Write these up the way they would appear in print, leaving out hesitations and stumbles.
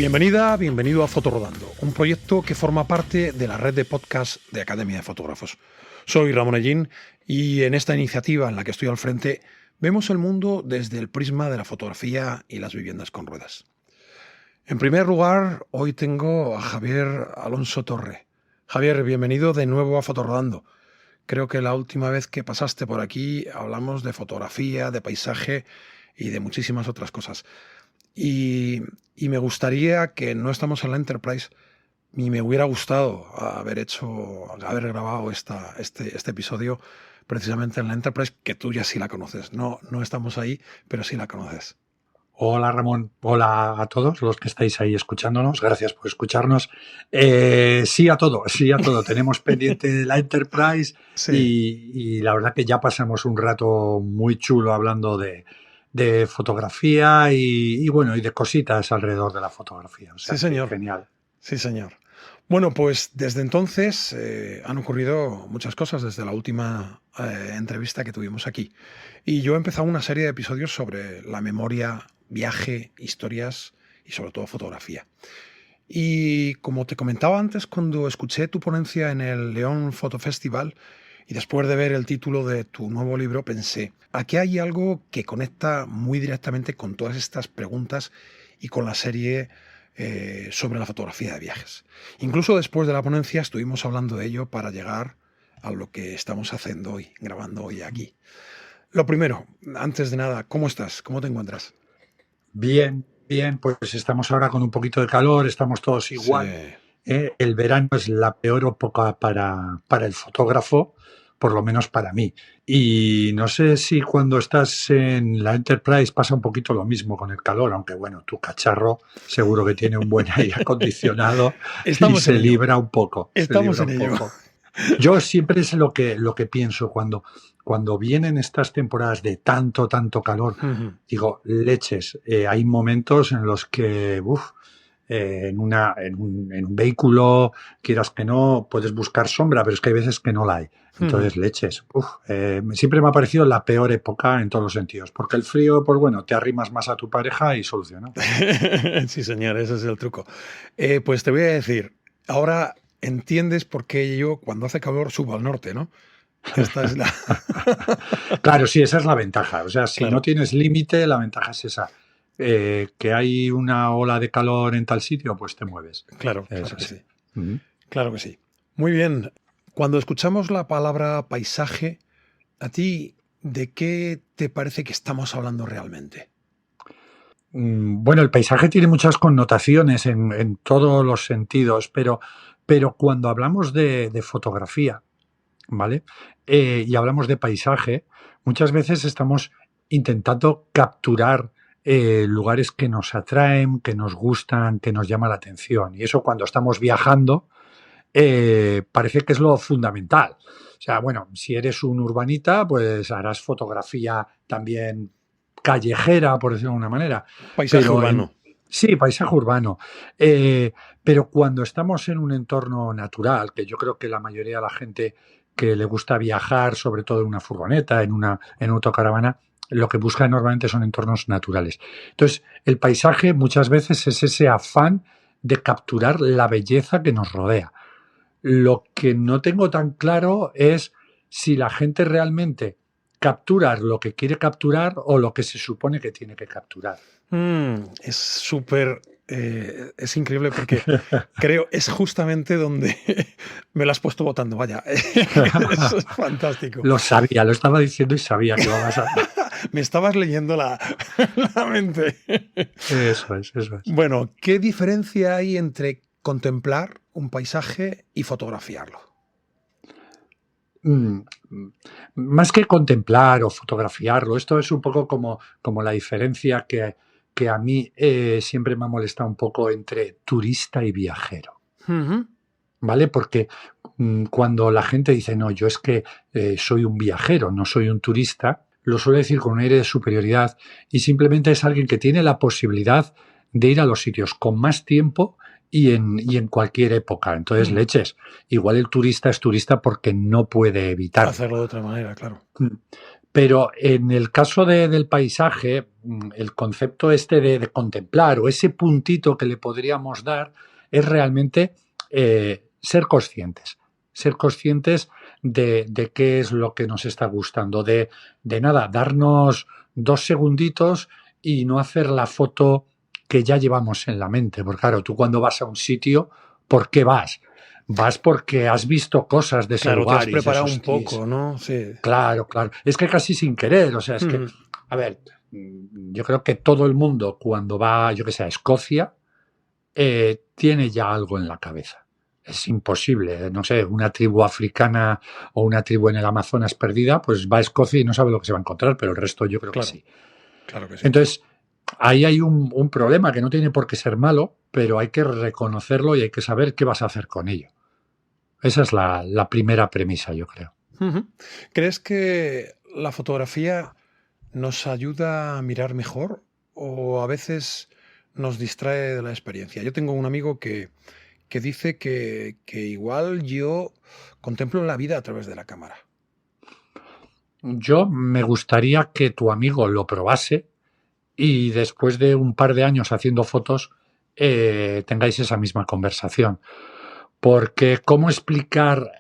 Bienvenida, bienvenido a Fotorodando, un proyecto que forma parte de la red de podcast de Academia de Fotógrafos. Soy Ramón Ellín y en esta iniciativa en la que estoy al frente vemos el mundo desde el prisma de la fotografía y las viviendas con ruedas. En primer lugar, hoy tengo a Javier Alonso Torre. Javier, bienvenido de nuevo a Fotorodando. Creo que la última vez que pasaste por aquí hablamos de fotografía, de paisaje y de muchísimas otras cosas. Y me gustaría que no estamos en la Enterprise y me hubiera gustado haber grabado este episodio precisamente en la Enterprise, que tú ya sí la conoces. No estamos ahí, pero sí la conoces. Hola Ramón, hola a todos los que estáis ahí escuchándonos, gracias por escucharnos. Sí a todo, tenemos pendiente la Enterprise. Sí. Y la verdad que ya pasamos un rato muy chulo hablando de fotografía y bueno, y de cositas alrededor de la fotografía. O sea, sí, señor. Genial. Sí, señor. Bueno, pues desde entonces han ocurrido muchas cosas desde la última entrevista que tuvimos aquí. Y yo he empezado una serie de episodios sobre la memoria, viaje, historias y sobre todo fotografía. Y como te comentaba antes, cuando escuché tu ponencia en el León Photo Festival y después de ver el título de tu nuevo libro, pensé, aquí hay algo que conecta muy directamente con todas estas preguntas y con la serie sobre la fotografía de viajes. Incluso después de la ponencia estuvimos hablando de ello para llegar a lo que estamos haciendo hoy, grabando hoy aquí. Lo primero, antes de nada, ¿cómo estás? ¿Cómo te encuentras? Bien, pues estamos ahora con un poquito de calor, estamos todos igual. Sí. El verano es la peor época para el fotógrafo, por lo menos para mí. Y no sé si cuando estás en la Enterprise pasa un poquito lo mismo con el calor, aunque bueno, tu cacharro seguro que tiene un buen aire acondicionado y se libra un poco. Estamos en ello. Yo siempre es lo que pienso cuando vienen estas temporadas de tanto calor. Digo, leches, hay momentos en los que en un vehículo, quieras que no, puedes buscar sombra, pero es que hay veces que no la hay. Entonces, leches. Siempre me ha parecido la peor época en todos los sentidos, porque el frío, pues bueno, te arrimas más a tu pareja y solucionado. Sí, señor, ese es el truco. Pues te voy a decir, ahora entiendes por qué yo cuando hace calor subo al norte, ¿no? Esta es la... Claro, sí, esa es la ventaja. O sea, si no tienes límite, la ventaja es esa. Que hay una ola de calor en tal sitio, pues te mueves. Claro que sí. Claro que sí. Muy bien. Cuando escuchamos la palabra paisaje, ¿a ti de qué te parece que estamos hablando realmente? Bueno, el paisaje tiene muchas connotaciones en todos los sentidos, pero cuando hablamos de fotografía, ¿vale? Y hablamos de paisaje, muchas veces estamos intentando capturar lugares que nos atraen, que nos gustan, que nos llama la atención. Y eso cuando estamos viajando parece que es lo fundamental. O sea, bueno, si eres un urbanita, pues harás fotografía también callejera, por decirlo de alguna manera. Paisaje urbano. Sí, paisaje urbano. Pero cuando estamos en un entorno natural, que yo creo que la mayoría de la gente que le gusta viajar, sobre todo en una furgoneta, en una autocaravana, lo que busca normalmente son entornos naturales. Entonces, el paisaje muchas veces es ese afán de capturar la belleza que nos rodea. Lo que no tengo tan claro es si la gente realmente captura lo que quiere capturar o lo que se supone que tiene que capturar. Es súper... es increíble porque creo es justamente donde me lo has puesto votando, vaya. Eso es fantástico. Lo sabía, lo estaba diciendo y sabía que ibas a... Me estabas leyendo la mente. Eso es. Bueno, ¿qué diferencia hay entre contemplar un paisaje y fotografiarlo? Más que contemplar o fotografiarlo, esto es un poco como la diferencia que a mí siempre me ha molestado un poco entre turista y viajero. ¿Vale? Porque cuando la gente dice, no, yo es que soy un viajero, no soy un turista, lo suele decir con un aire de superioridad y simplemente es alguien que tiene la posibilidad de ir a los sitios con más tiempo y en cualquier época. Entonces, leches, igual el turista es turista porque no puede evitar hacerlo de otra manera, claro. Pero en el caso del paisaje, el concepto este de contemplar o ese puntito que le podríamos dar es realmente ser conscientes. Ser conscientes de qué es lo que nos está gustando. De nada, darnos 2 segunditos y no hacer la foto que ya llevamos en la mente. Porque claro, tú cuando vas a un sitio, ¿por qué vas? Vas porque has visto cosas de ese Claro, te lugar has y dices, preparado un hostis, poco, ¿no? Sí. claro, claro. Es que casi sin querer, o sea, es que, Ujú. a ver, yo creo que todo el mundo cuando va, yo que sé, a Escocia, tiene ya algo en la cabeza. Es imposible, no sé, una tribu africana o una tribu en el Amazonas perdida, pues va a Escocia y no sabe lo que se va a encontrar, pero el resto yo creo que Claro, sí. claro que sí. Entonces, ahí hay un problema que no tiene por qué ser malo, pero hay que reconocerlo y hay que saber qué vas a hacer con ello. Esa es la primera premisa, yo creo. Ujú. ¿Crees que la fotografía nos ayuda a mirar mejor o a veces nos distrae de la experiencia? Yo tengo un amigo que dice que igual yo contemplo la vida a través de la cámara. Yo me gustaría que tu amigo lo probase y después de un par de años haciendo fotos tengáis esa misma conversación. Porque ¿cómo explicar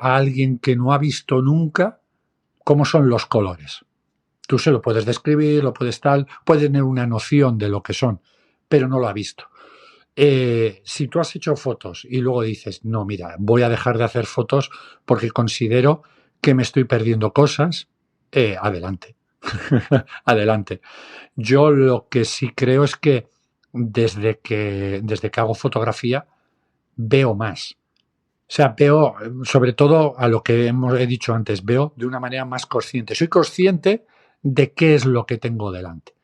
a alguien que no ha visto nunca cómo son los colores? Tú se lo puedes describir, lo puedes tal, puede tener una noción de lo que son, pero no lo ha visto. Si tú has hecho fotos y luego dices, no, mira, voy a dejar de hacer fotos porque considero que me estoy perdiendo cosas, adelante. Adelante. Yo lo que sí creo es que desde que hago fotografía veo más. O sea, veo, sobre todo a lo que he dicho antes, veo de una manera más consciente. Soy consciente de qué es lo que tengo delante,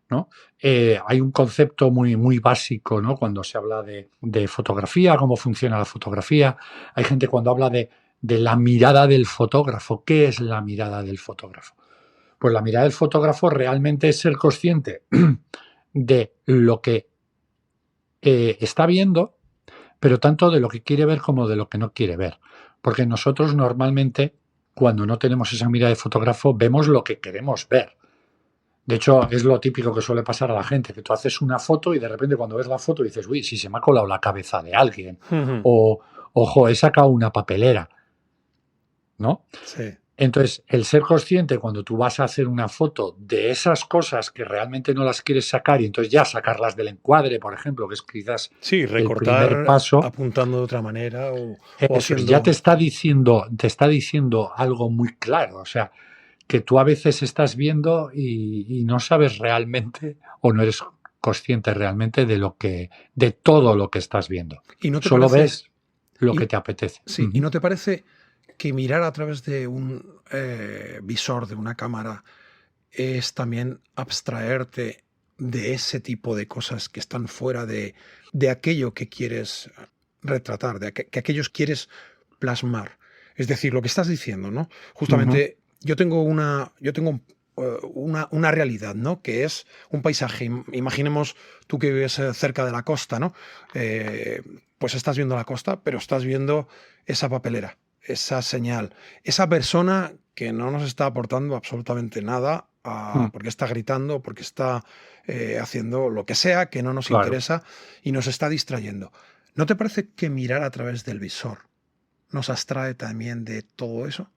¿no? Hay un concepto muy, muy básico, ¿no? Cuando se habla de fotografía, cómo funciona la fotografía. Hay gente cuando habla de la mirada del fotógrafo. ¿Qué es la mirada del fotógrafo? Pues la mirada del fotógrafo realmente es ser consciente de lo que está viendo, pero tanto de lo que quiere ver como de lo que no quiere ver. Porque nosotros normalmente, cuando no tenemos esa mirada de fotógrafo, vemos lo que queremos ver. De hecho, es lo típico que suele pasar a la gente, que tú haces una foto y de repente cuando ves la foto dices, uy, si se me ha colado la cabeza de alguien. Ujú. O, ojo, he sacado una papelera, ¿no? Sí. Entonces, el ser consciente cuando tú vas a hacer una foto de esas cosas que realmente no las quieres sacar y entonces ya sacarlas del encuadre, por ejemplo, que es quizás Sí, el primer recortar paso, apuntando de otra manera o eso ya haciendo... te está diciendo algo muy claro. O sea, que tú a veces estás viendo y no sabes realmente o no eres consciente realmente de todo lo que estás viendo. ¿Y no te Solo parece, ves lo que y, te apetece. sí, y no te parece que mirar a través de un visor, de una cámara, es también abstraerte de ese tipo de cosas que están fuera de aquello que quieres retratar, que aquellos quieres plasmar? Es decir, lo que estás diciendo, ¿no? Ujú. Justamente una realidad, ¿no? Que es un paisaje. Imaginemos tú que vives cerca de la costa, ¿no? Eh, pues estás viendo la costa, pero estás viendo esa papelera, esa señal, esa persona que no nos está aportando absolutamente nada, Mm, porque está gritando, porque está haciendo lo que sea que no nos claro. interesa y nos está distrayendo. ¿No te parece que mirar a través del visor nos abstrae también de todo eso?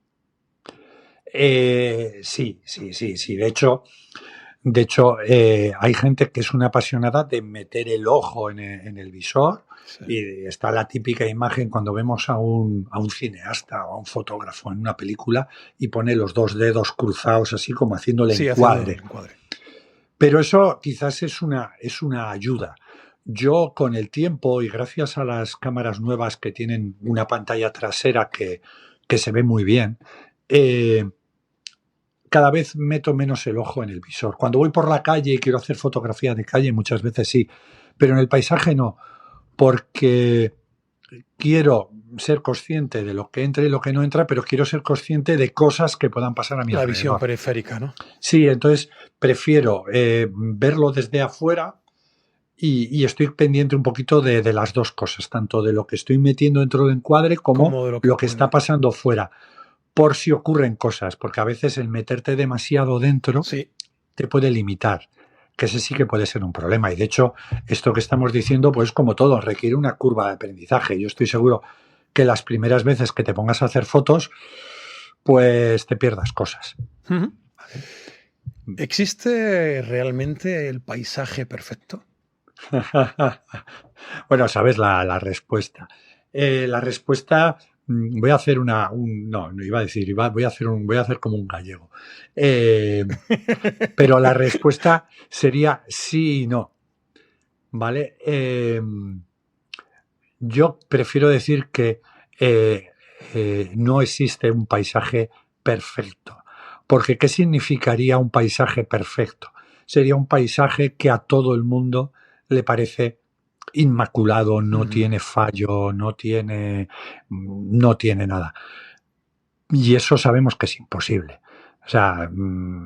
Sí, sí, sí, sí. De hecho, hay gente que es una apasionada de meter el ojo en el visor Sí. y está la típica imagen cuando vemos a un cineasta o a un fotógrafo en una película y pone los 2 dedos cruzados así como haciendo el Sí, haciendo el encuadre. encuadre. Pero eso quizás es una ayuda. Yo con el tiempo y gracias a las cámaras nuevas que tienen una pantalla trasera que se ve muy bien, eh, cada vez meto menos el ojo en el visor. Cuando voy por la calle y quiero hacer fotografía de calle, muchas veces sí, pero en el paisaje no, porque quiero ser consciente de lo que entra y lo que no entra, pero quiero ser consciente de cosas que puedan pasar a mi La visión alrededor. periférica, ¿no? Sí, entonces prefiero verlo desde afuera y estoy pendiente un poquito de las dos cosas, tanto de lo que estoy metiendo dentro del encuadre como Como de lo que lo que está puede. pasando fuera. por si ocurren cosas, porque a veces el meterte demasiado dentro Sí. te puede limitar, que ese sí que puede ser un problema. Y de hecho, esto que estamos diciendo, pues como todo, requiere una curva de aprendizaje. Yo estoy seguro que las primeras veces que te pongas a hacer fotos, pues te pierdas cosas. Ujú. ¿Existe realmente el paisaje perfecto? Bueno, sabes la respuesta. La respuesta, voy a hacer no iba a decir, voy a hacer como un gallego. Pero la respuesta sería sí y no, ¿vale? Yo prefiero decir que no existe un paisaje perfecto. Porque ¿qué significaría un paisaje perfecto? Sería un paisaje que a todo el mundo le parece inmaculado, no tiene fallo, no tiene nada. Y eso sabemos que es imposible. O sea,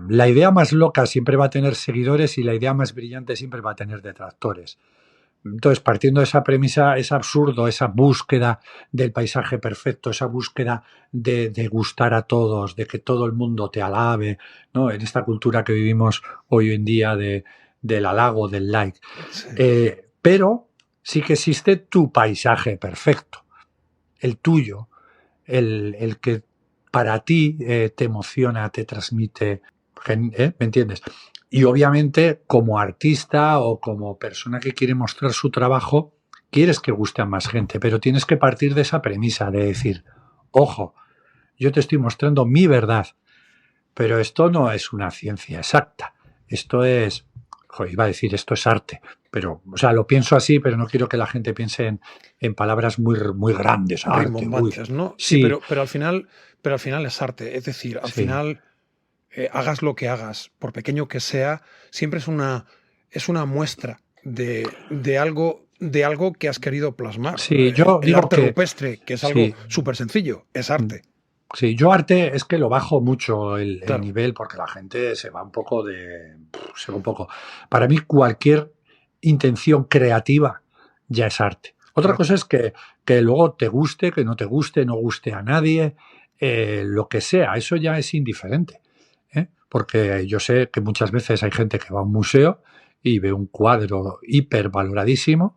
la idea más loca siempre va a tener seguidores y la idea más brillante siempre va a tener detractores. Entonces, partiendo de esa premisa, es absurdo esa búsqueda del paisaje perfecto, esa búsqueda de gustar a todos, de que todo el mundo te alabe, ¿no? En esta cultura que vivimos hoy en día del halago, del like. Sí. Pero sí que existe tu paisaje perfecto, el tuyo, el que para ti te emociona, te transmite, ¿me entiendes? Y obviamente como artista o como persona que quiere mostrar su trabajo, quieres que guste a más gente, pero tienes que partir de esa premisa de decir, ojo, yo te estoy mostrando mi verdad, pero esto no es una ciencia exacta, esto es, iba a decir, esto es arte, pero, o sea, lo pienso así, pero no quiero que la gente piense en palabras muy grandes, arte, uy. Rimbombantes, ¿no? Sí, Sí, pero al final es arte. Es decir, al sí. final, hagas lo que hagas, por pequeño que sea, siempre es una muestra de algo que has querido plasmar. Sí, yo El digo arte que rupestre, que es algo sí, súper sencillo, es arte. sí, yo arte es que lo bajo mucho el Claro, nivel porque la gente se va un poco se va un poco. Para mí cualquier intención creativa ya es arte. Otra cosa correcto. es que luego te guste, que no te guste, no guste a nadie, lo que sea, eso ya es indiferente. Porque yo sé que muchas veces hay gente que va a un museo y ve un cuadro hipervaloradísimo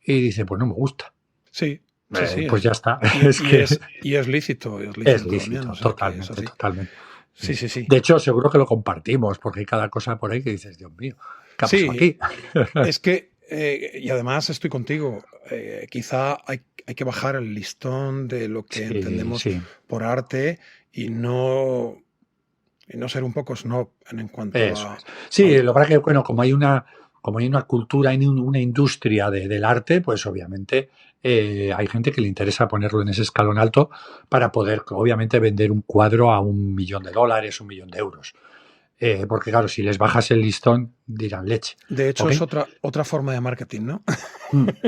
y dice, pues no me gusta. Sí, sí, sí. Pues ya está. Y, Es y que es, y es es lícito también, o lícito, sea que es totalmente, así. totalmente. Sí, sí, sí. De hecho, seguro que lo compartimos, porque hay cada cosa por ahí que dices, Dios mío, ¿qué ha pasado Sí, aquí? es que, y además estoy contigo, quizá hay que bajar el listón de lo que Sí, entendemos sí, por arte y no ser un poco snob en cuanto eso es. al... Sí, lo que pasa es que, bueno, como hay una cultura, hay una industria del arte, pues obviamente hay gente que le interesa ponerlo en ese escalón alto para poder, obviamente, vender un cuadro a $1.000.000, $1.000.000. Porque claro, si les bajas el listón, dirán leche. De hecho, ¿Ok? es otra forma de marketing, ¿no?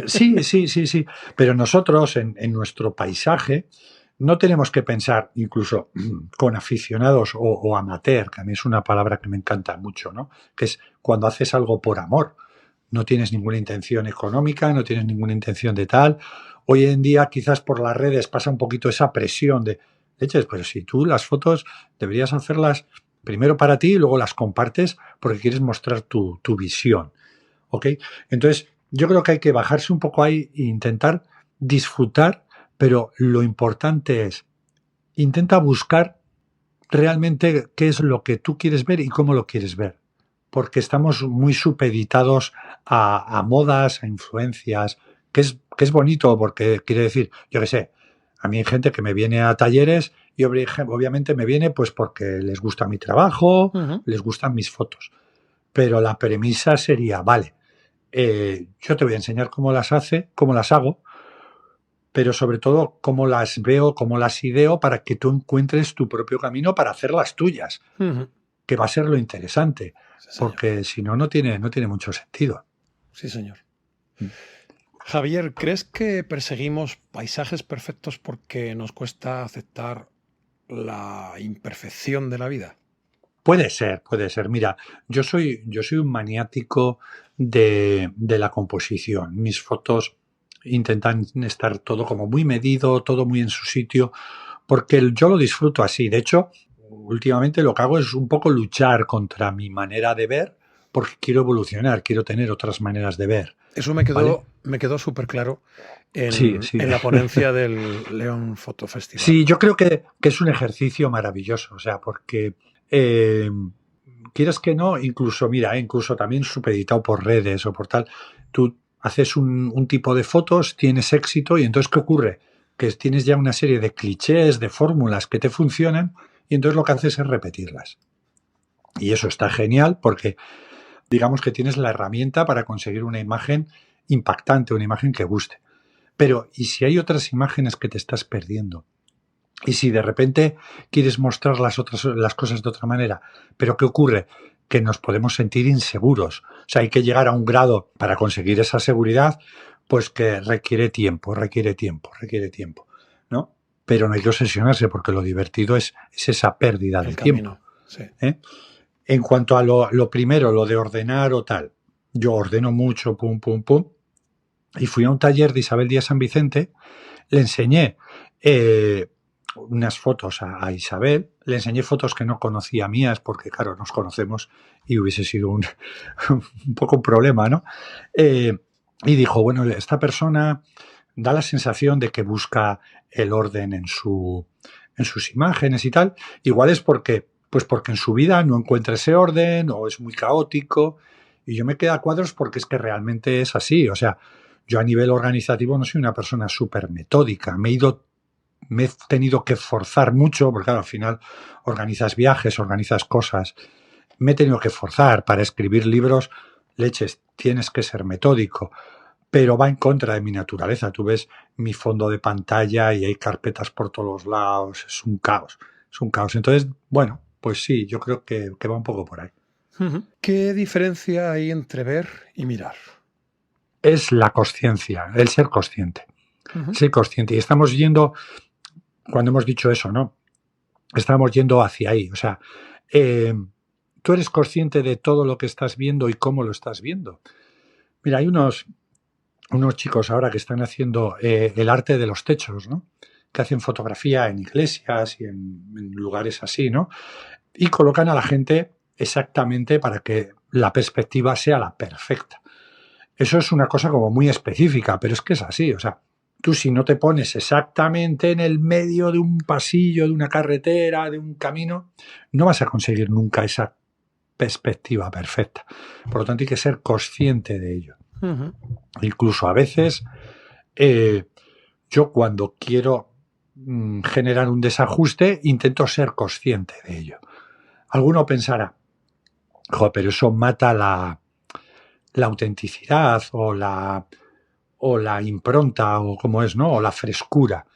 Sí, sí, sí, sí. Pero nosotros en nuestro paisaje no tenemos que pensar, incluso con aficionados o amateur, que a mí es una palabra que me encanta mucho, ¿no? Que es cuando haces algo por amor. No tienes ninguna intención económica, no tienes ninguna intención de tal. Hoy en día, quizás por las redes pasa un poquito esa presión de, leches, pero si tú las fotos deberías hacerlas primero para ti y luego las compartes porque quieres mostrar tu visión. ¿Ok? Entonces, yo creo que hay que bajarse un poco ahí e intentar disfrutar, pero lo importante es, intenta buscar realmente qué es lo que tú quieres ver y cómo lo quieres ver. Porque estamos muy supeditados a modas, a influencias, que es bonito porque quiere decir, yo qué sé, a mí hay gente que me viene a talleres y obviamente me viene pues porque les gusta mi trabajo, Ujú. les gustan mis fotos. Pero la premisa sería, vale, yo te voy a enseñar cómo cómo las hago, pero sobre todo cómo las veo, cómo las ideo para que tú encuentres tu propio camino para hacer las tuyas, Ujú. que va a ser lo interesante, Sí, señor. porque si no, no tiene mucho sentido. Sí, señor. Javier, ¿crees que perseguimos paisajes perfectos porque nos cuesta aceptar la imperfección de la vida? Puede ser, puede ser. Mira, yo soy un maniático de la composición. Mis fotos intentan estar todo como muy medido, todo muy en su sitio, porque yo lo disfruto así. De hecho, últimamente lo que hago es un poco luchar contra mi manera de ver porque quiero evolucionar, quiero tener otras maneras de ver. Eso ¿Vale? me quedó súper claro Sí, sí. en la ponencia del León Photo Festival. Sí, yo creo que es un ejercicio maravilloso, o sea, porque quieres que no, incluso, mira, incluso también supeditado por redes o por tal, tú haces un tipo de fotos, tienes éxito y entonces ¿qué ocurre? Que tienes ya una serie de clichés, de fórmulas que te funcionan y entonces lo que haces es repetirlas. Y eso está genial porque digamos que tienes la herramienta para conseguir una imagen impactante, una imagen que guste. Pero, ¿y si hay otras imágenes que te estás perdiendo? Y si de repente quieres mostrar las cosas de otra manera, pero ¿qué ocurre? Que nos podemos sentir inseguros. O sea, hay que llegar a un grado para conseguir esa seguridad, pues que requiere tiempo, ¿no? Pero no hay que obsesionarse porque lo divertido es esa pérdida El de tiempo. camino, sí. ¿Eh? En cuanto a lo primero, lo de ordenar o tal, yo ordeno mucho, pum, pum, pum, y fui a un taller de Isabel Díaz San Vicente, le enseñé unas fotos a Isabel, le enseñé fotos que no conocía mías, porque claro, nos conocemos y hubiese sido un poco un problema, ¿no? Y dijo, bueno, esta persona da la sensación de que busca el orden en sus imágenes y tal. Igual es porque en su vida no encuentra ese orden o es muy caótico. Y yo me quedo a cuadros porque es que realmente es así. O sea, yo a nivel organizativo no soy una persona súper metódica. Me he tenido que forzar mucho, porque claro, al final organizas viajes, organizas cosas. Me he tenido que forzar para escribir libros. Leches, tienes que ser metódico, pero va en contra de mi naturaleza. Tú ves mi fondo de pantalla y hay carpetas por todos los lados. Es un caos. Es un caos. Entonces, bueno, pues sí, yo creo que va un poco por ahí. ¿Qué diferencia hay entre ver y mirar? Es la consciencia, el ser consciente. Ser consciente. Y estamos yendo, cuando hemos dicho eso, ¿no? Estamos yendo hacia ahí. O sea, tú eres consciente de todo lo que estás viendo y cómo lo estás viendo. Mira, hay unos chicos ahora que están haciendo el arte de los techos, ¿no? Que hacen fotografía en iglesias y en lugares así, ¿no? Y colocan a la gente exactamente para que la perspectiva sea la perfecta. Eso es una cosa como muy específica, pero es que es así, o sea, tú si no te pones exactamente en el medio de un pasillo, de una carretera, de un camino, no vas a conseguir nunca esa perspectiva perfecta. Por lo tanto, hay que ser consciente de ello. Incluso a veces, yo cuando quiero generar un desajuste, intento ser consciente de ello. Alguno pensará, joder, pero eso mata la autenticidad o la impronta o como es, ¿no? O la frescura.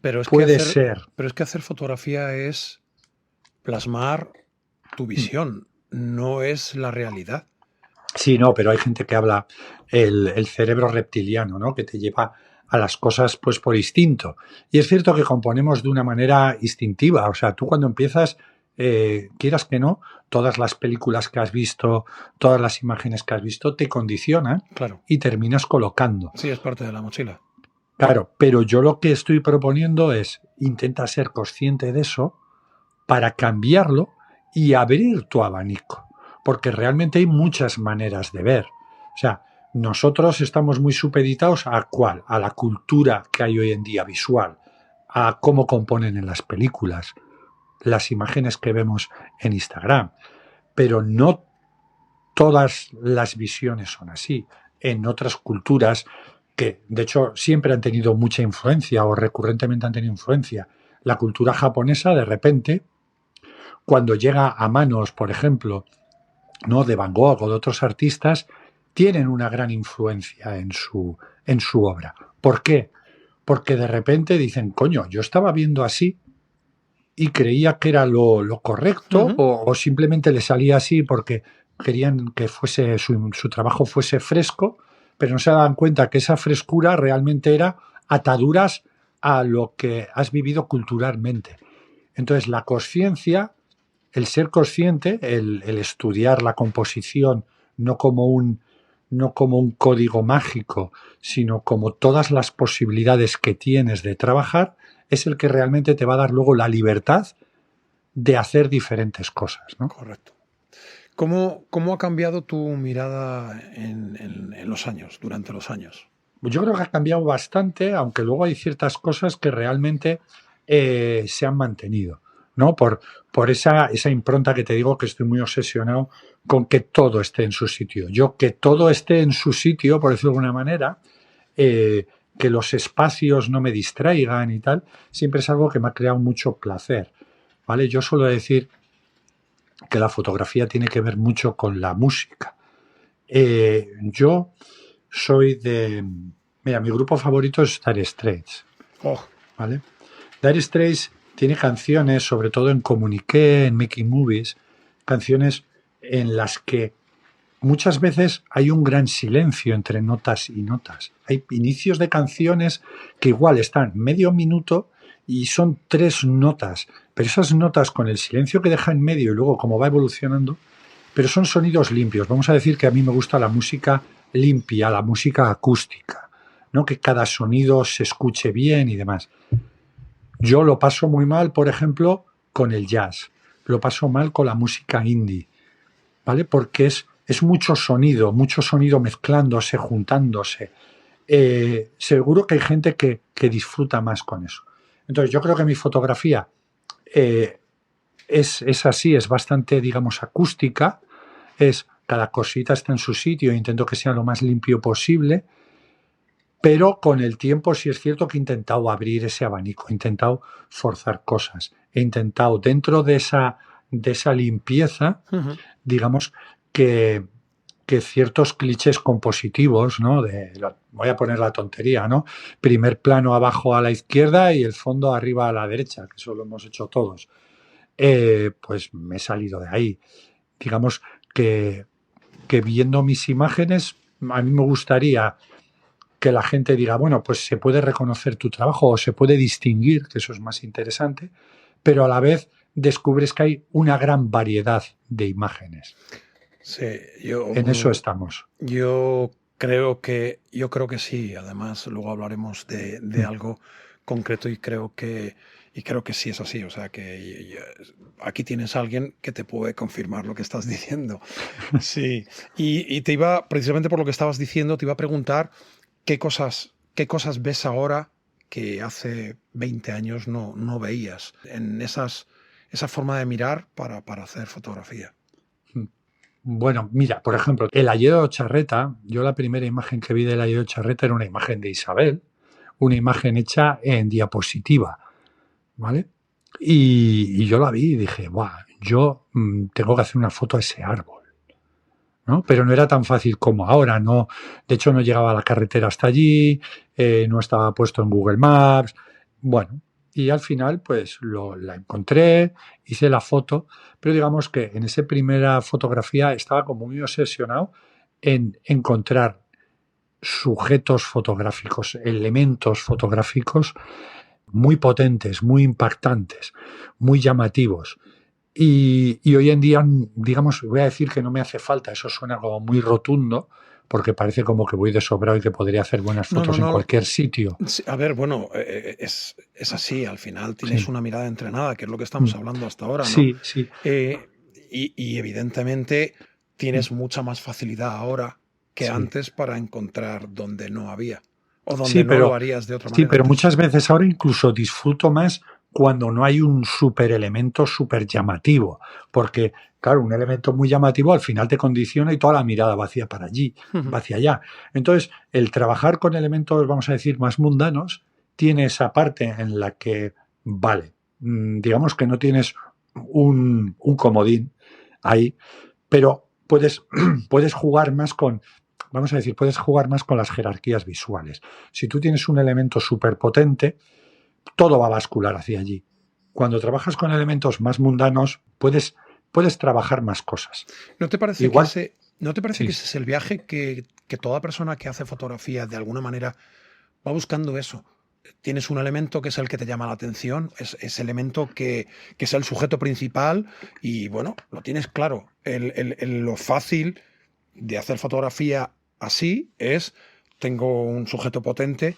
Pero es Puede ser. Pero es que hacer fotografía es plasmar tu visión, no es la realidad. Sí, no, pero hay gente que habla el cerebro reptiliano, ¿no? Que te lleva a las cosas pues por instinto. Y es cierto que componemos de una manera instintiva. O sea, tú cuando empiezas, quieras que no, todas las películas que has visto, todas las imágenes que has visto te condicionan Claro. y terminas colocando. Sí, es parte de la mochila. Claro, pero yo lo que estoy proponiendo es intenta ser consciente de eso para cambiarlo y abrir tu abanico, porque realmente hay muchas maneras de ver. O sea, nosotros estamos muy supeditados a ¿cuál? A la cultura que hay hoy en día visual, a cómo componen en las películas, las imágenes que vemos en Instagram, pero no todas las visiones son así. En otras culturas que de hecho siempre han tenido mucha influencia o recurrentemente han tenido influencia. La cultura japonesa, de repente, cuando llega a manos, por ejemplo, ¿no? de Van Gogh o de otros artistas, tienen una gran influencia en su obra. ¿Por qué? Porque de repente dicen, coño, yo estaba viendo así y creía que era lo correcto o simplemente le salía así porque querían que fuese su trabajo fuese fresco, pero no se daban cuenta que esa frescura realmente era ataduras a lo que has vivido culturalmente. Entonces, la consciencia, el ser consciente, el estudiar la composición no como un no como un código mágico, sino como todas las posibilidades que tienes de trabajar, es el que realmente te va a dar luego la libertad de hacer diferentes cosas, ¿no? Correcto. ¿Cómo ha cambiado tu mirada en los años, durante los años? Yo creo que ha cambiado bastante, aunque luego hay ciertas cosas que realmente se han mantenido, ¿no? Por esa impronta que te digo, que estoy muy obsesionado con que todo esté en su sitio. Yo que todo esté en su sitio, por decirlo de alguna manera, que los espacios no me distraigan y tal, siempre es algo que me ha creado mucho placer, ¿vale? Yo suelo decir que la fotografía tiene que ver mucho con la música. Yo soy de... Mira, mi grupo favorito es Dire Straits, Oh, ¿vale? Dire Straits tiene canciones, sobre todo en Communiqué, en Making Movies, canciones en las que muchas veces hay un gran silencio entre notas y notas. Hay inicios de canciones que igual están medio minuto y son 3 notas, pero esas notas con el silencio que deja en medio y luego cómo va evolucionando, pero son sonidos limpios. Vamos a decir que a mí me gusta la música limpia, la música acústica, ¿no? Que cada sonido se escuche bien y demás. Yo lo paso muy mal, por ejemplo, con el jazz. Lo paso mal con la música indie, ¿vale? Porque es mucho sonido mezclándose, juntándose. Seguro que hay gente que disfruta más con eso. Entonces, yo creo que mi fotografía eh, es así, es bastante, digamos, acústica. Cada cosita está en su sitio, intento que sea lo más limpio posible, pero con el tiempo sí es cierto que he intentado abrir ese abanico, he intentado forzar cosas, he intentado dentro de esa limpieza, uh-huh. digamos, que ciertos clichés compositivos, ¿no? Voy a poner la tontería, ¿no? Primer plano abajo a la izquierda y el fondo arriba a la derecha, que eso lo hemos hecho todos. Pues me he salido de ahí. Digamos que viendo mis imágenes, a mí me gustaría que la gente diga, bueno, pues se puede reconocer tu trabajo o se puede distinguir, que eso es más interesante, pero a la vez descubres que hay una gran variedad de imágenes. Sí, En eso estamos. yo creo que sí. Además, luego hablaremos de algo concreto y creo que sí es así. O sea que aquí tienes a alguien que te puede confirmar lo que estás diciendo. Sí. Y te iba, precisamente por lo que estabas diciendo, te iba a preguntar qué cosas ves ahora que hace 20 años no veías en esa forma de mirar para hacer fotografía. Bueno, mira, por ejemplo, el Ayedo Charreta, yo la primera imagen que vi del Ayedo Charreta era una imagen de Isabel, una imagen hecha en diapositiva, ¿vale? Y yo la vi y dije, ¡buah! Yo tengo que hacer una foto a ese árbol, ¿no? Pero no era tan fácil como ahora, ¿no? De hecho, no llegaba la carretera hasta allí, no estaba puesto en Google Maps. Bueno, y al final, pues la encontré, hice la foto, pero digamos que en esa primera fotografía estaba como muy obsesionado en encontrar sujetos fotográficos, elementos fotográficos muy potentes, muy impactantes, muy llamativos. Y hoy en día, digamos, voy a decir que no me hace falta, eso suena como muy rotundo, porque parece como que voy de sobrado y que podría hacer buenas fotos en No. cualquier sitio. Sí, a ver, bueno, es así, al final tienes Sí, una mirada entrenada, que es lo que estamos hablando hasta ahora, ¿no? sí, sí, Y evidentemente tienes mucha más facilidad ahora que sí. antes para encontrar donde no había o Sí, donde no lo pero, harías de otra sí, manera pero antes. muchas veces ahora incluso disfruto más cuando no hay un super elemento súper llamativo, porque claro, un elemento muy llamativo al final te condiciona y toda la mirada va hacia allí, va hacia allá. Entonces, el trabajar con elementos, vamos a decir, más mundanos, tiene esa parte en la que, vale, digamos que no tienes un comodín ahí, pero puedes jugar más con, vamos a decir, puedes jugar más con las jerarquías visuales. Si tú tienes un elemento súper potente, todo va a bascular hacia allí. Cuando trabajas con elementos más mundanos, puedes trabajar más cosas. ¿No te parece que Igual, ese sí, es el viaje que toda persona que hace fotografía de alguna manera va buscando eso? Tienes un elemento que es el que te llama la atención, es ese elemento que es el sujeto principal y bueno, lo tienes claro. Lo fácil de hacer fotografía así es, tengo un sujeto potente,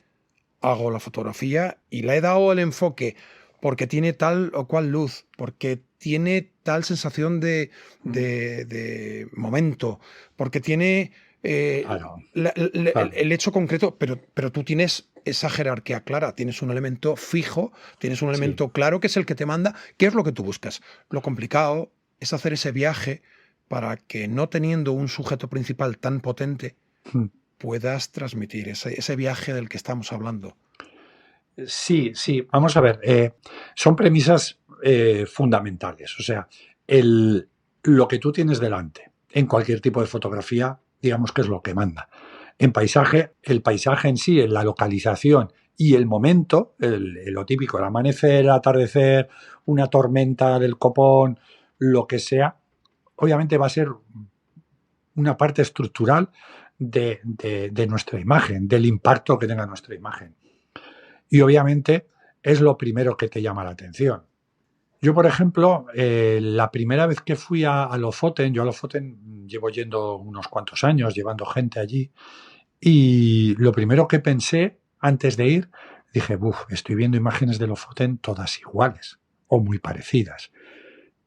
hago la fotografía y le he dado el enfoque porque tiene tal o cual luz, porque tiene tal sensación de momento, porque tiene Claro, claro. el hecho concreto, pero tú tienes esa jerarquía clara, tienes un elemento fijo, tienes un Sí. elemento claro que es el que te manda. ¿Qué es lo que tú buscas? Lo complicado es hacer ese viaje para que, no teniendo un sujeto principal tan potente, Mm. puedas transmitir ese viaje del que estamos hablando. Sí, sí, vamos a ver, son premisas fundamentales. O sea, lo que tú tienes delante en cualquier tipo de fotografía, digamos que es lo que manda. En paisaje, el paisaje en sí, en la localización y el momento, lo típico, el amanecer, el atardecer, una tormenta del copón, lo que sea, obviamente va a ser una parte estructural de nuestra imagen, del impacto que tenga nuestra imagen. Y obviamente es lo primero que te llama la atención. Yo, por ejemplo, la primera vez que fui a Lofoten, yo a Lofoten llevo yendo unos cuantos años, llevando gente allí, y lo primero que pensé antes de ir, dije, buf, estoy viendo imágenes de Lofoten todas iguales o muy parecidas.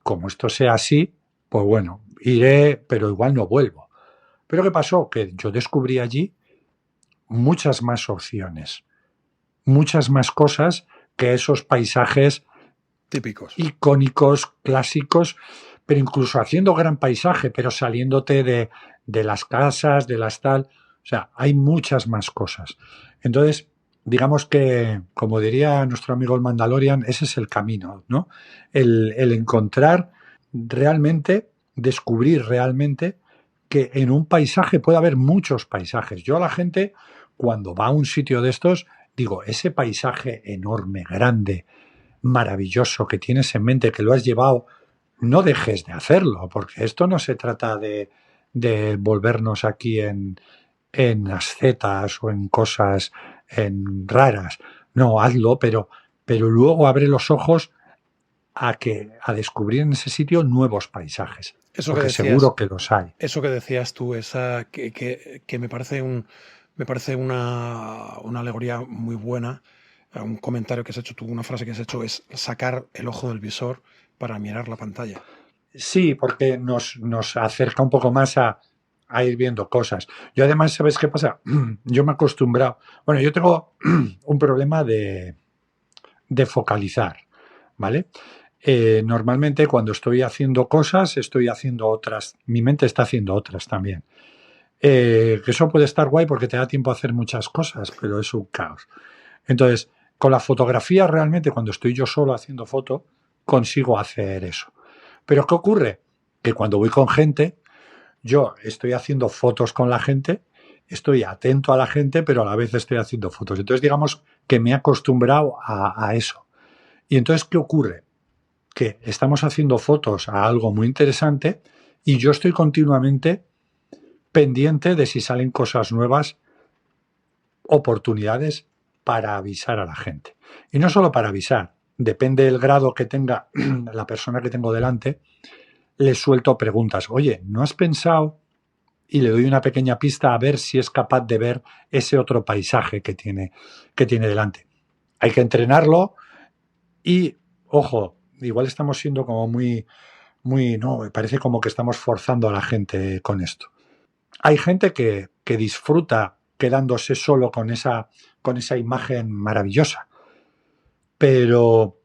Como esto sea así, pues bueno, iré, pero igual no vuelvo. Pero ¿qué pasó? Que yo descubrí allí muchas más opciones, muchas más cosas que esos paisajes Típicos. icónicos, clásicos, pero incluso haciendo gran paisaje, pero saliéndote de las casas, de las tal. O sea, hay muchas más cosas. Entonces, digamos que, como diría nuestro amigo el Mandalorian, ese es el camino, ¿no? El encontrar realmente, descubrir realmente que en un paisaje puede haber muchos paisajes. Yo a la gente, cuando va a un sitio de estos, digo, ese paisaje enorme, grande, maravilloso que tienes en mente, que lo has llevado, no dejes de hacerlo, porque esto no se trata de volvernos aquí en ascetas o en cosas en raras. No, hazlo, pero luego abre los ojos a descubrir en ese sitio nuevos paisajes, Eso que porque decías, seguro que los hay. eso que decías tú, esa que me parece una alegoría muy buena. Un comentario que has hecho tú, una frase que has hecho es sacar el ojo del visor para mirar la pantalla. Sí, porque nos acerca un poco más a ir viendo cosas. Yo además, ¿sabes qué pasa? Yo me he acostumbrado. Bueno, yo tengo un problema de focalizar, ¿vale? Normalmente cuando estoy haciendo cosas, estoy haciendo otras. Mi mente está haciendo otras también. Que eso puede estar guay porque te da tiempo a hacer muchas cosas, pero es un caos. Entonces, con la fotografía realmente, cuando estoy yo solo haciendo foto, consigo hacer eso. Pero ¿qué ocurre? Que cuando voy con gente, yo estoy haciendo fotos con la gente, estoy atento a la gente, pero a la vez estoy haciendo fotos. Entonces, digamos que me he acostumbrado a eso. Y entonces, ¿qué ocurre? Que estamos haciendo fotos a algo muy interesante y yo estoy continuamente pendiente de si salen cosas nuevas, oportunidades para avisar a la gente. Y no solo para avisar, depende del grado que tenga la persona que tengo delante, le suelto preguntas. Oye, ¿no has pensado? Y le doy una pequeña pista a ver si es capaz de ver ese otro paisaje que tiene delante. Hay que entrenarlo y, ojo, igual estamos siendo como no, me parece como que estamos forzando a la gente con esto. Hay gente que disfruta quedándose solo con esa imagen maravillosa, pero,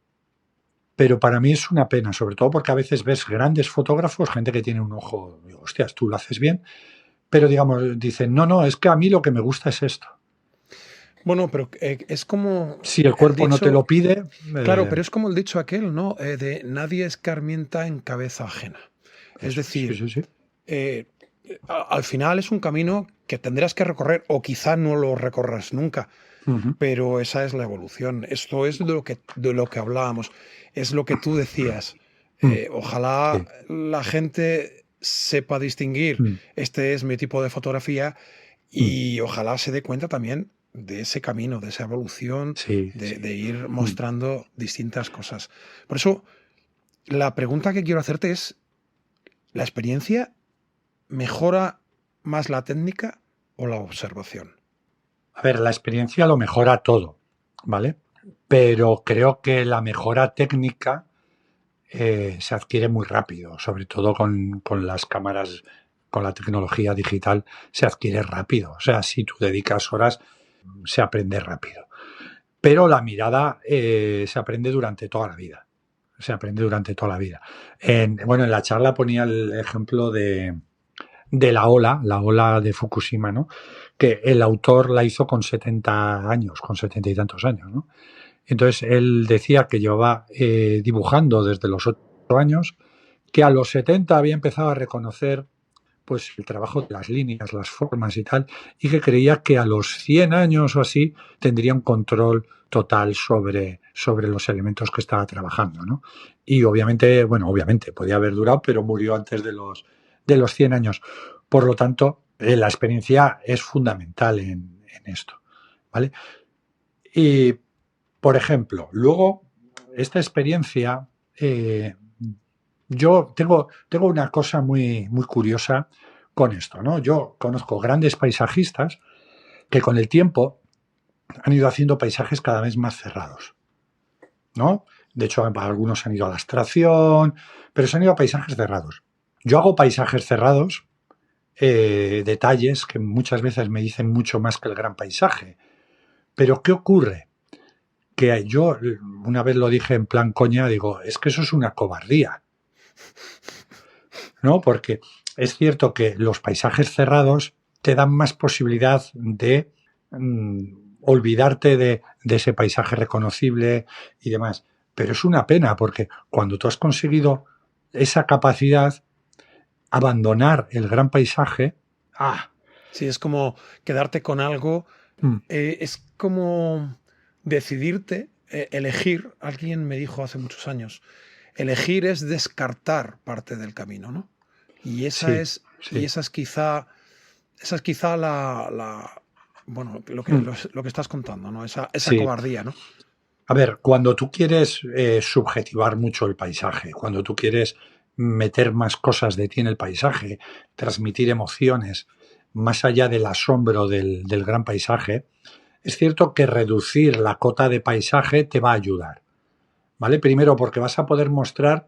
pero para mí es una pena, sobre todo porque a veces ves grandes fotógrafos, gente que tiene un ojo, digo, hostias, tú lo haces bien, pero digamos, dicen, no, no, es que a mí lo que me gusta es esto. Bueno, pero es como Si el el cuerpo no te dicho, lo pide, claro, pero es como el dicho aquel, ¿no? De nadie escarmienta en cabeza ajena. Es eso, sí, decir, sí, sí. eh, al final es un camino que tendrás que recorrer o quizá no lo recorras nunca, Ujú. pero esa es la evolución. Esto es de lo que hablábamos, es lo que tú decías. Mm, Ojalá sí. la gente sepa distinguir, Mm, este es mi tipo de fotografía mm, y ojalá se dé cuenta también de ese camino, de esa evolución, sí, de sí. ir Mm. mostrando distintas cosas. Por eso, la pregunta que quiero hacerte es, ¿la experiencia mejora más la técnica o la observación? A ver, la experiencia lo mejora todo, ¿vale? Pero creo que la mejora técnica se adquiere muy rápido, sobre todo con las cámaras, con la tecnología digital, se adquiere rápido. O sea, si tú dedicas horas, se aprende rápido. Pero la mirada se aprende durante toda la vida. Se aprende durante toda la vida. Bueno, en la charla ponía el ejemplo de la ola de Fukushima, ¿no? Que el autor la hizo con 70 años, con 70 y tantos años, ¿no? Entonces él decía que llevaba dibujando desde los 8 años, que a los 70 había empezado a reconocer pues el trabajo de las líneas, las formas y tal, y que creía que a los 100 años o así tendría un control total sobre los elementos que estaba trabajando, ¿no? Y obviamente, bueno, obviamente podía haber durado, pero murió antes de los 100 años. Por lo tanto, la experiencia es fundamental en esto, ¿vale? Y, por ejemplo, luego, esta experiencia, yo tengo una cosa muy curiosa con esto, ¿no? Yo conozco grandes paisajistas que con el tiempo han ido haciendo paisajes cada vez más cerrados, ¿no? De hecho, algunos han ido a la abstracción, pero se han ido a paisajes cerrados. Yo hago paisajes cerrados, detalles que muchas veces me dicen mucho más que el gran paisaje. Pero ¿qué ocurre? Que yo una vez lo dije en plan coña, digo, es que eso es una cobardía, ¿no? Porque es cierto que los paisajes cerrados te dan más posibilidad de olvidarte de ese paisaje reconocible y demás. Pero es una pena porque cuando tú has conseguido esa capacidad, abandonar el gran paisaje, Sí, es como quedarte con algo, es como decidirte, elegir. Alguien me dijo hace muchos años, elegir es descartar parte del camino, ¿no? Y esa sí, es, y sí. esa es quizá bueno, lo que estás contando, ¿no? Esa Sí. cobardía, ¿no? A ver, cuando tú quieres subjetivar mucho el paisaje, cuando tú quieres meter más cosas de ti en el paisaje, transmitir emociones más allá del asombro del gran paisaje, es cierto que reducir la cota de paisaje te va a ayudar, ¿vale? Primero porque vas a poder mostrar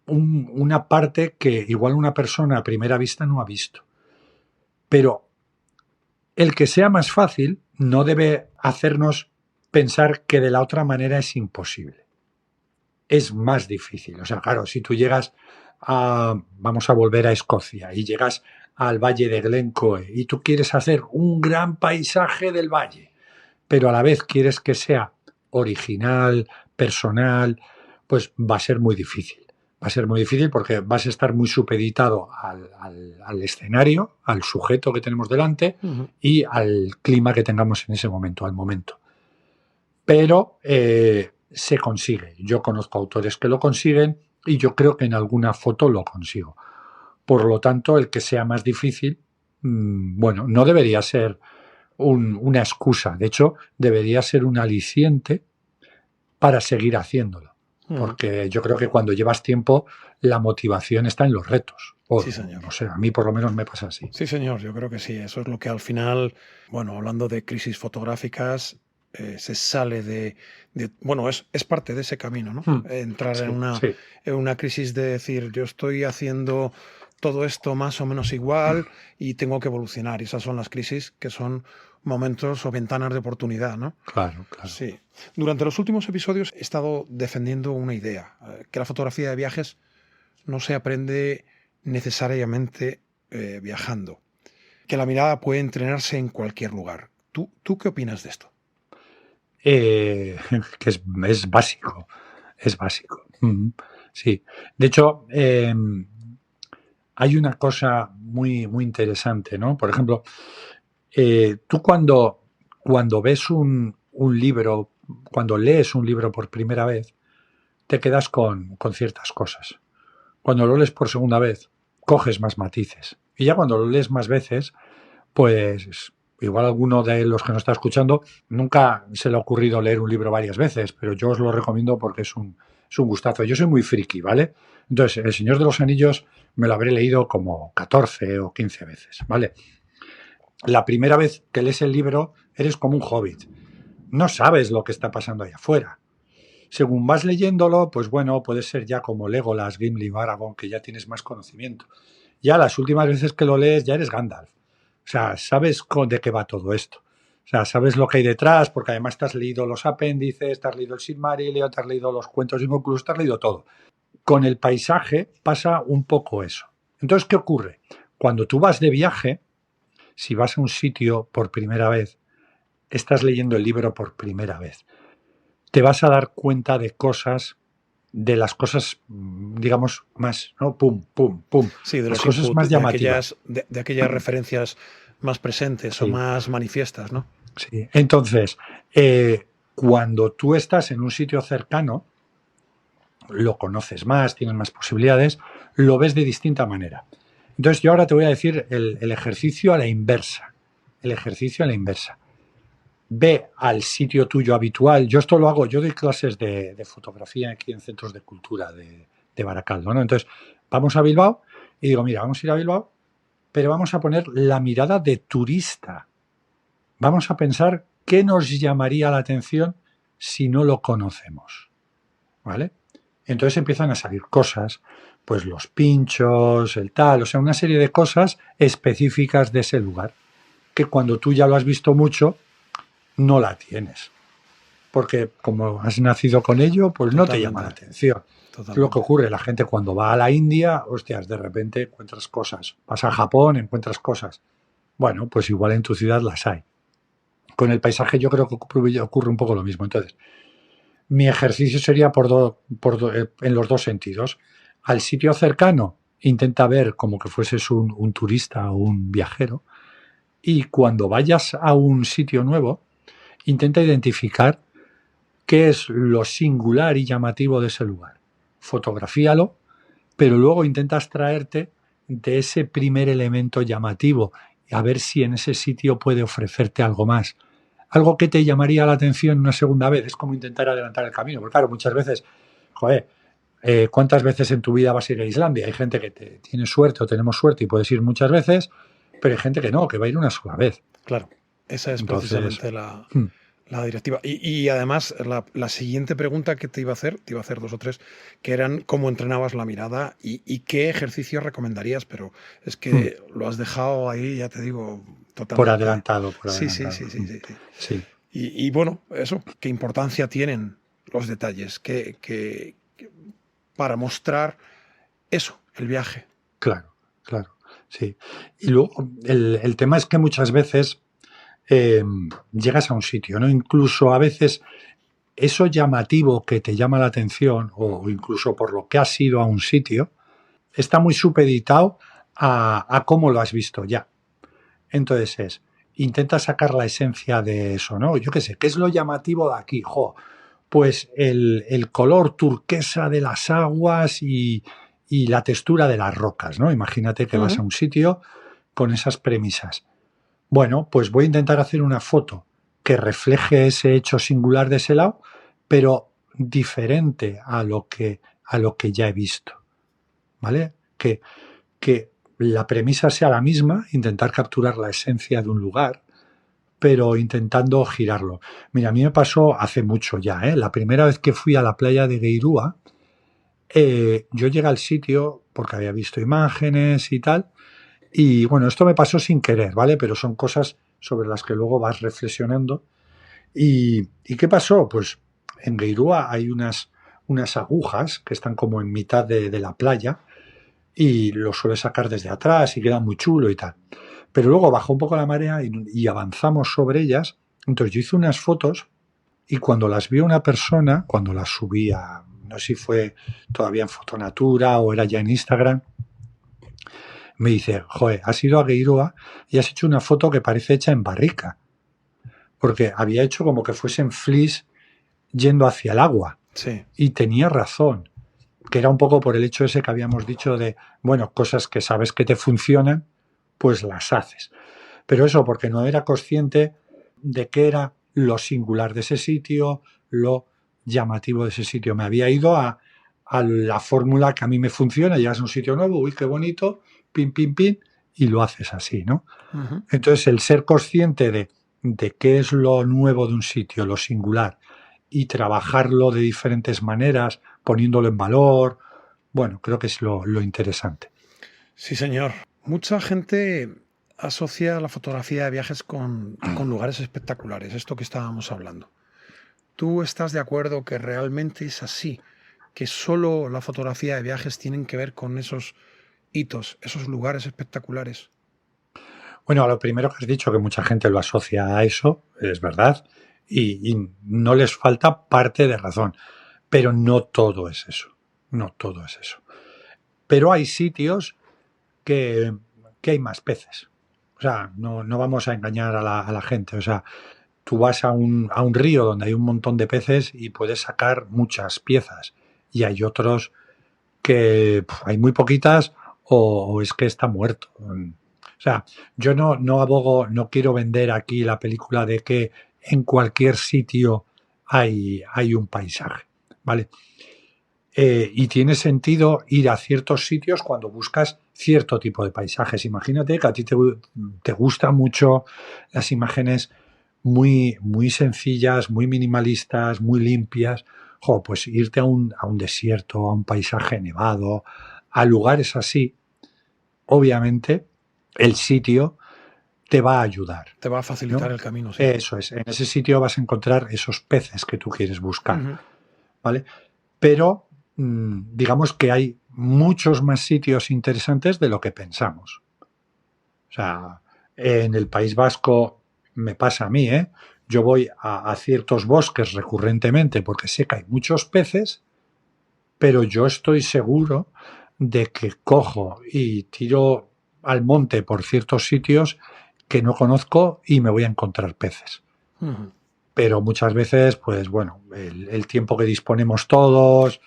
una parte que igual una persona a primera vista no ha visto. Pero el que sea más fácil no debe hacernos pensar que de la otra manera es imposible. Es más difícil. O sea, claro, si tú llegas vamos a volver a Escocia y llegas al valle de Glencoe y tú quieres hacer un gran paisaje del valle, pero a la vez quieres que sea original, personal, pues va a ser muy difícil. Va a ser muy difícil porque vas a estar muy supeditado al escenario, al sujeto que tenemos delante y al clima que tengamos en ese momento, al momento. Pero se consigue. Yo conozco autores que lo consiguen y yo creo que en alguna foto lo consigo. Por lo tanto, el que sea más difícil, bueno, no debería ser una excusa. De hecho, debería ser un aliciente para seguir haciéndolo. Porque yo creo que cuando llevas tiempo, la motivación está en los retos. Sí, señor. No sé, a mí por lo menos me pasa así. Sí, señor, yo creo que sí. Eso es lo que al final, bueno, hablando de crisis fotográficas, se sale bueno, es parte de ese camino, ¿no? Entrar Sí, en una crisis de decir, yo estoy haciendo todo esto más o menos igual y tengo que evolucionar. Y esas son las crisis que son momentos o ventanas de oportunidad, ¿no? claro, claro. Sí. Durante los últimos episodios he estado defendiendo una idea, que la fotografía de viajes no se aprende necesariamente viajando, que la mirada puede entrenarse en cualquier lugar. ¿Tú qué opinas de esto? Que es básico, es básico. Sí. De hecho, hay una cosa muy interesante, ¿no? Por ejemplo, tú cuando ves un libro, cuando lees un libro por primera vez, te quedas con ciertas cosas. Cuando lo lees por segunda vez, coges más matices. Y ya cuando lo lees más veces, pues igual alguno de los que nos está escuchando nunca se le ha ocurrido leer un libro varias veces, pero yo os lo recomiendo porque es un gustazo. Yo soy muy friki, ¿vale? Entonces, El Señor de los Anillos me lo habré leído como 14 o 15 veces, ¿vale? la primera vez que lees el libro eres como un hobbit. No sabes lo que está pasando allá afuera. Según vas leyéndolo, pues bueno, puedes ser ya como Legolas, Gimli, Aragorn, que ya tienes más conocimiento. Ya las últimas veces que lo lees ya eres Gandalf. O sea, sabes de qué va todo esto. O sea, sabes lo que hay detrás, porque además te has leído los apéndices, te has leído el Silmarillion, te has leído los cuentos inconclusos, te has leído todo. Con el paisaje pasa un poco eso. Entonces, ¿qué ocurre? Cuando tú vas de viaje, si vas a un sitio por primera vez, estás leyendo el libro por primera vez, te vas a dar cuenta de cosas, de las cosas, digamos, más, ¿no? Pum, pum, pum. Sí, de Las los cosas inputs, más llamativas. de aquellas referencias más presentes o Sí, más manifiestas, ¿no? sí. Entonces, cuando tú estás en un sitio cercano, lo conoces más, tienes más posibilidades, lo ves de distinta manera. Entonces, yo ahora te voy a decir el ejercicio a la inversa. El ejercicio a la inversa. Ve al sitio tuyo habitual. Yo esto lo hago, yo doy clases de fotografía aquí en centros de cultura de Baracaldo, ¿no? Entonces, vamos a Bilbao y digo, mira, vamos a ir a Bilbao, pero vamos a poner la mirada de turista. Vamos a pensar qué nos llamaría la atención si no lo conocemos, ¿vale? Entonces empiezan a salir cosas, pues los pinchos, el tal, o sea, una serie de cosas específicas de ese lugar, que cuando tú ya lo has visto mucho, no la tienes. Porque como has nacido con ello, pues no te llama la Totalmente, atención. Lo que totalmente. ocurre, la gente cuando va a la India, hostias, de repente encuentras cosas. Vas a Japón, encuentras cosas. Bueno, pues igual en tu ciudad las hay. Con el paisaje yo creo que ocurre un poco lo mismo. Entonces, mi ejercicio sería en los dos sentidos. Al sitio cercano, intenta ver como que fueses un turista o un viajero. Y cuando vayas a un sitio nuevo, intenta identificar qué es lo singular y llamativo de ese lugar. Fotografíalo, pero luego intenta extraerte de ese primer elemento llamativo a ver si en ese sitio puede ofrecerte algo más. Algo que te llamaría la atención una segunda vez. Es como intentar adelantar el camino. Porque claro, muchas veces, joder, ¿cuántas veces en tu vida vas a ir a Islandia? Hay gente que tiene suerte o tenemos suerte y puedes ir muchas veces, pero hay gente que no, que va a ir una sola vez. Claro, esa es Entonces, precisamente la directiva. Y además, la siguiente pregunta que te iba a hacer dos o tres, que eran cómo entrenabas la mirada y qué ejercicios recomendarías, pero es que lo has dejado ahí, ya te digo, por totalmente. adelantado, por Sí, sí, adelantado. sí, sí, sí, sí. Sí, Y bueno, eso, qué importancia tienen los detalles para mostrar eso, el viaje. claro, claro, sí. Y luego el tema es que muchas veces llegas a un sitio, ¿no? Incluso a veces eso llamativo que te llama la atención o incluso por lo que has ido a un sitio, está muy supeditado a cómo lo has visto ya. Entonces intenta sacar la esencia de eso, ¿no? Yo qué sé, ¿qué es lo llamativo de aquí? Jo, pues el color turquesa de las aguas y la textura de las rocas, ¿no? Imagínate que vas a Ujú. un sitio con esas premisas. Bueno, pues voy a intentar hacer una foto que refleje ese hecho singular de ese lado, pero diferente a lo que ya he visto, ¿vale? Que la premisa sea la misma, intentar capturar la esencia de un lugar, pero intentando girarlo. Mira, a mí me pasó hace mucho ya, ¿eh? La primera vez que fui a la playa de Geirúa, yo llegué al sitio porque había visto imágenes y tal, y bueno, esto me pasó sin querer, ¿vale? Pero son cosas sobre las que luego vas reflexionando. ¿Y qué pasó? Pues en Geirúa hay unas agujas que están como en mitad de la playa y lo suele sacar desde atrás y queda muy chulo y tal. Pero luego bajó un poco la marea y avanzamos sobre ellas. Entonces yo hice unas fotos y cuando las vio una persona, cuando las subí a, no sé si fue todavía en Fotonatura o era ya en Instagram, me dice, joder, has ido a Geirúa y has hecho una foto que parece hecha en barrica. Porque había hecho como que fuesen flis yendo hacia el agua. Sí, Y tenía razón, que era un poco por el hecho ese que habíamos dicho de, bueno, cosas que sabes que te funcionan, pues las haces. Pero eso porque no era consciente de qué era lo singular de ese sitio, lo llamativo de ese sitio. Me había ido a la fórmula que a mí me funciona, llegas a un sitio nuevo, uy, qué bonito, pin, pin, pin, y lo haces así, ¿no? Ujú. Entonces, el ser consciente de qué es lo nuevo de un sitio, lo singular, y trabajarlo de diferentes maneras, poniéndolo en valor, bueno, creo que es lo interesante. Sí, señor. Mucha gente asocia la fotografía de viajes con lugares espectaculares, esto que estábamos hablando. ¿Tú estás de acuerdo que realmente es así? Que solo la fotografía de viajes tienen que ver con esos hitos, esos lugares espectaculares. Bueno, a lo primero que has dicho, que mucha gente lo asocia a eso, es verdad, y no les falta parte de razón, pero no todo es eso, no todo es eso. Pero hay sitios que, que hay más peces. O sea, no vamos a engañar a la gente. O sea, tú vas a un río donde hay un montón de peces y puedes sacar muchas piezas. Y hay otros que hay muy poquitas o es que está muerto. O sea, yo no abogo, no quiero vender aquí la película de que en cualquier sitio hay un paisaje, ¿vale? Y tiene sentido ir a ciertos sitios cuando buscas cierto tipo de paisajes. Imagínate que a ti te gustan mucho las imágenes muy sencillas, muy minimalistas, muy limpias. Jo, pues irte a un desierto, a un paisaje nevado, a lugares así, obviamente el sitio te va a ayudar, Te va a facilitar ¿no? el camino, sí. Eso es, en ese sitio vas a encontrar esos peces que tú quieres buscar, Ujú. ¿vale? Pero digamos que hay muchos más sitios interesantes de lo que pensamos. O sea, en el País Vasco me pasa a mí, ¿eh? Yo voy a ciertos bosques recurrentemente porque sé que hay muchos peces, pero yo estoy seguro de que cojo y tiro al monte por ciertos sitios que no conozco y me voy a encontrar peces. Ujú. Pero muchas veces, pues bueno, el tiempo que disponemos todos,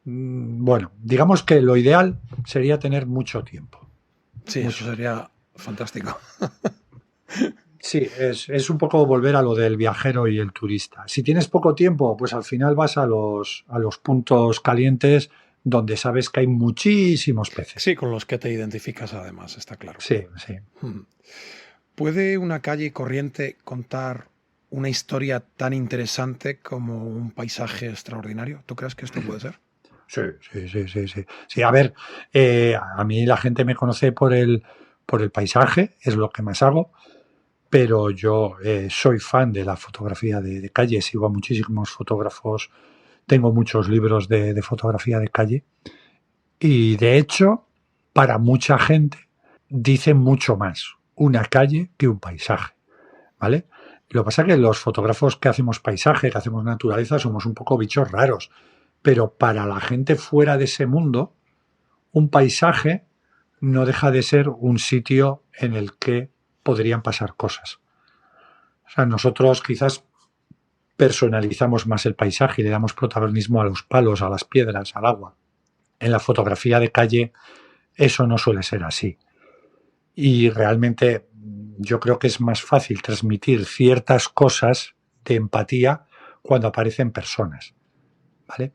bueno, digamos que lo ideal sería tener mucho tiempo. Sí, eso Mucho tiempo. sería fantástico. Sí, es un poco volver a lo del viajero y el turista. Si tienes poco tiempo, pues al final vas a los puntos calientes donde sabes que hay muchísimos peces. Sí, con los que te identificas además, está claro. Sí, sí. Ujú. ¿Puede una calle corriente contar una historia tan interesante como un paisaje extraordinario? ¿Tú crees que esto puede ser? Sí, sí, sí, sí, sí. Sí, a ver, a mí la gente me conoce por el paisaje, es lo que más hago, pero yo soy fan de la fotografía de calle, sigo a muchísimos fotógrafos, tengo muchos libros de fotografía de calle y de hecho, para mucha gente dicen mucho más una calle que un paisaje, ¿vale? Lo que pasa es que los fotógrafos que hacemos paisaje, que hacemos naturaleza, somos un poco bichos raros, pero para la gente fuera de ese mundo, un paisaje no deja de ser un sitio en el que podrían pasar cosas. O sea, nosotros quizás personalizamos más el paisaje y le damos protagonismo a los palos, a las piedras, al agua. En la fotografía de calle eso no suele ser así. Y realmente yo creo que es más fácil transmitir ciertas cosas de empatía cuando aparecen personas, ¿vale?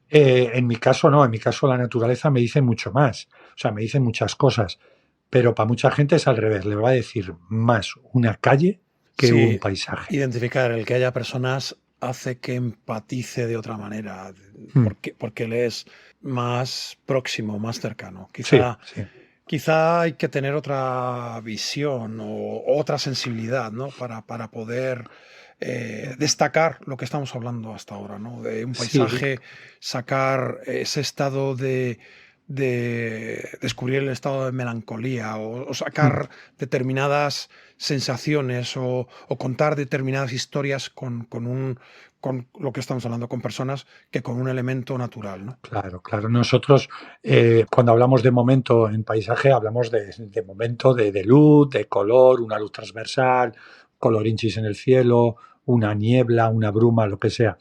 En mi caso no, en mi caso la naturaleza me dice mucho más, o sea, me dice muchas cosas, pero para mucha gente es al revés, le va a decir más una calle que un Sí, paisaje. identificar el que haya personas hace que empatice de otra manera, Mm, porque le es más próximo, más cercano. sí, Quizá, sí, quizá hay que tener otra visión o otra sensibilidad, ¿no? Para poder destacar lo que estamos hablando hasta ahora, ¿no? De un sí, paisaje, sacar ese estado de descubrir el estado de melancolía o mm, sacar determinadas sensaciones o contar determinadas historias con lo que estamos hablando, con personas que con un elemento natural, ¿no? claro, claro. Nosotros cuando hablamos de momento en paisaje hablamos de momento de luz, de color, una luz transversal, colorinchis en el cielo, una niebla, una bruma, lo que sea.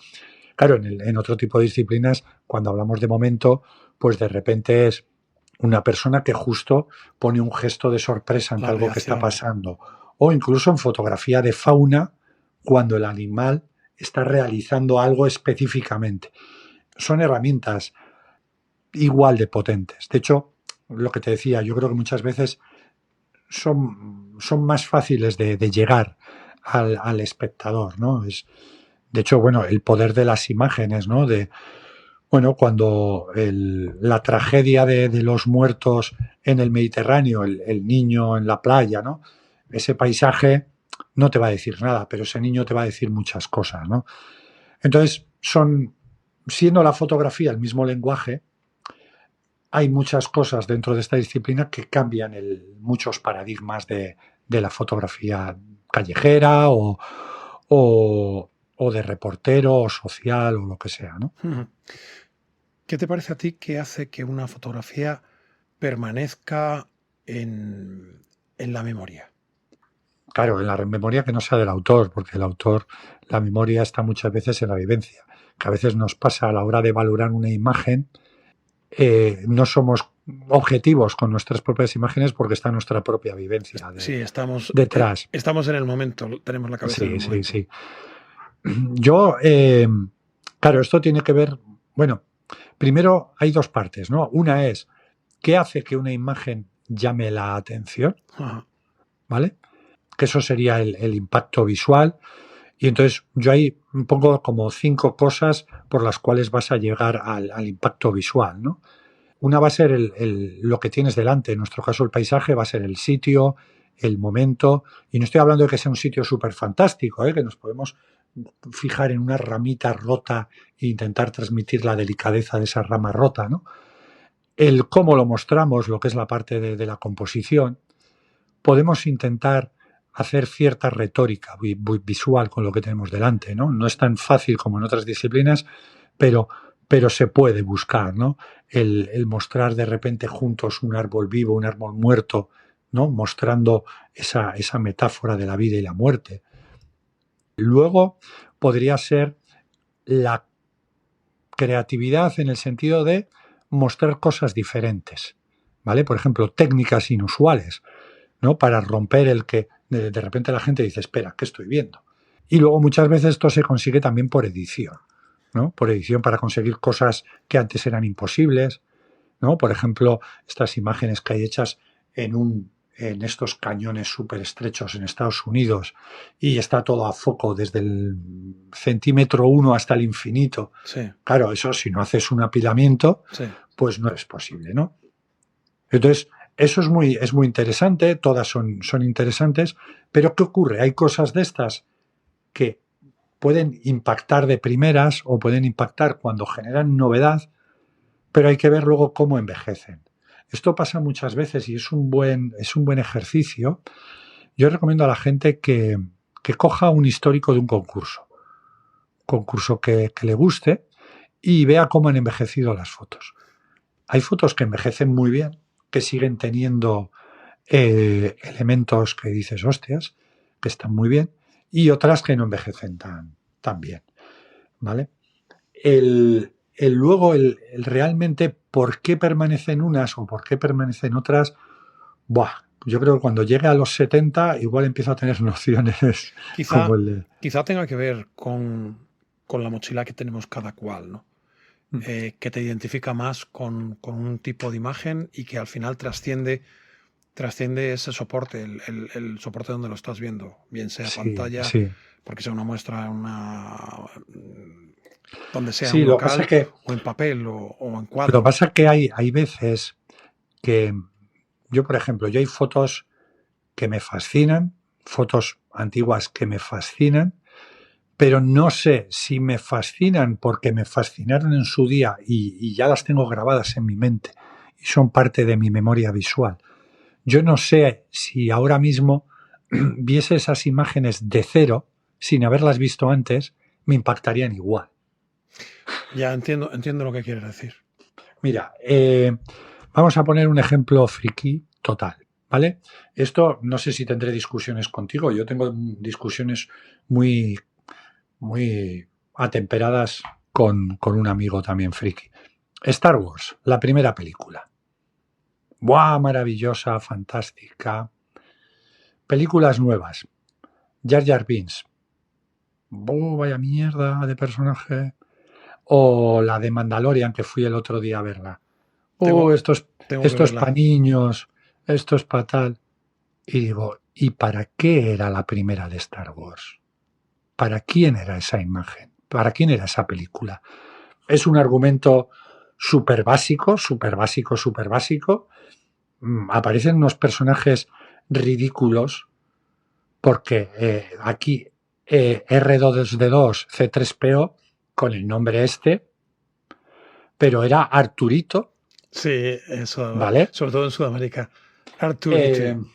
Claro, en otro tipo de disciplinas, cuando hablamos de momento, pues de repente es una persona que justo pone un gesto de sorpresa ante La algo que está reacción. pasando. O incluso en fotografía de fauna, cuando el animal está realizando algo específicamente. Son herramientas igual de potentes. De hecho, lo que te decía, yo creo que muchas veces son más fáciles de llegar al espectador, ¿no? De hecho, bueno, el poder de las imágenes, ¿no? Bueno, cuando la tragedia de los muertos en el Mediterráneo, el niño en la playa, ¿no? Ese paisaje no te va a decir nada, pero ese niño te va a decir muchas cosas, ¿no? Entonces, siendo la fotografía el mismo lenguaje, hay muchas cosas dentro de esta disciplina que cambian muchos paradigmas de la fotografía callejera o de reportero o social o lo que sea, ¿no? ¿Qué te parece a ti que hace que una fotografía permanezca en la memoria? Claro, en la memoria que no sea del autor, porque el autor, la memoria está muchas veces en la vivencia, que a veces nos pasa a la hora de valorar una imagen, no somos objetivos con nuestras propias imágenes porque está nuestra propia vivencia Sí, estamos en el momento, tenemos la cabeza en el momento. Sí. Yo, claro, esto tiene que ver, bueno, primero hay dos partes, ¿no? Una es, ¿qué hace que una imagen llame la atención? Ajá. ¿Vale? Que eso sería el impacto visual. Y entonces yo ahí pongo como 5 cosas por las cuales vas a llegar al impacto visual, ¿no? Una va a ser lo que tienes delante, en nuestro caso el paisaje va a ser el sitio, el momento, y no estoy hablando de que sea un sitio súper fantástico, que nos podemos fijar en una ramita rota e intentar transmitir la delicadeza de esa rama rota, ¿no? El cómo lo mostramos, lo que es la parte de la composición, podemos intentar hacer cierta retórica visual con lo que tenemos delante, ¿no? No es tan fácil como en otras disciplinas, pero se puede buscar, ¿no? El mostrar de repente juntos un árbol vivo, un árbol muerto, ¿no? Mostrando esa metáfora de la vida y la muerte. Luego podría ser la creatividad en el sentido de mostrar cosas diferentes, ¿vale? Por ejemplo, técnicas inusuales, ¿no? Para romper el que de repente la gente dice, espera, ¿qué estoy viendo? Y luego muchas veces esto se consigue también por edición, ¿no? Por edición para conseguir cosas que antes eran imposibles, ¿no? Por ejemplo, estas imágenes que hay hechas en estos cañones súper estrechos en Estados Unidos y está todo a foco desde el centímetro 1 hasta el infinito. Sí. Claro, eso si no haces un apilamiento, pues no es posible, ¿no? Entonces, eso es muy interesante, todas son interesantes, pero ¿qué ocurre? Hay cosas de estas que pueden impactar de primeras o pueden impactar cuando generan novedad, pero hay que ver luego cómo envejecen. Esto pasa muchas veces y es un buen ejercicio. Yo recomiendo a la gente que coja un histórico de un concurso que le guste y vea cómo han envejecido las fotos. Hay fotos que envejecen muy bien, que siguen teniendo elementos que dices, hostias, que están muy bien, y otras que no envejecen tan bien, ¿vale? Luego, realmente por qué permanecen unas o por qué permanecen otras, yo creo que cuando llegue a los 70 igual empiezo a tener nociones como Quizá tenga que ver con la mochila que tenemos cada cual, ¿no? Que te identifica más con un tipo de imagen y que al final trasciende ese soporte, el soporte donde lo estás viendo, bien sea pantalla, porque sea una muestra, donde sea un local, o en papel o en cuadro. Lo que pasa es que hay veces que yo, por ejemplo, hay fotos que me fascinan, fotos antiguas que me fascinan, pero no sé si me fascinan porque me fascinaron en su día y ya las tengo grabadas en mi mente y son parte de mi memoria visual. Yo no sé si ahora mismo viese esas imágenes de cero, sin haberlas visto antes, me impactarían igual. Ya entiendo lo que quieres decir. Mira, vamos a poner un ejemplo friki total, ¿vale? Esto no sé si tendré discusiones contigo. Yo tengo discusiones muy atemperadas con un amigo también friki. Star Wars, la primera película. ¡Buah! Maravillosa, fantástica. Películas nuevas. Jar Jar Binks. ¡Oh, vaya mierda de personaje! O la de Mandalorian, que fui el otro día a verla. Tengo, tengo que Esto es verla. para niños, esto es para tal. Y digo, ¿y para qué era la primera de Star Wars? ¿Para quién era esa imagen? ¿Para quién era esa película? Es un argumento súper básico, súper básico, súper básico. Aparecen unos personajes ridículos porque aquí R2D2 C3PO con el nombre este, pero era Arturito, Sí, eso, ¿vale? sobre todo en Sudamérica. Eh, Arturito,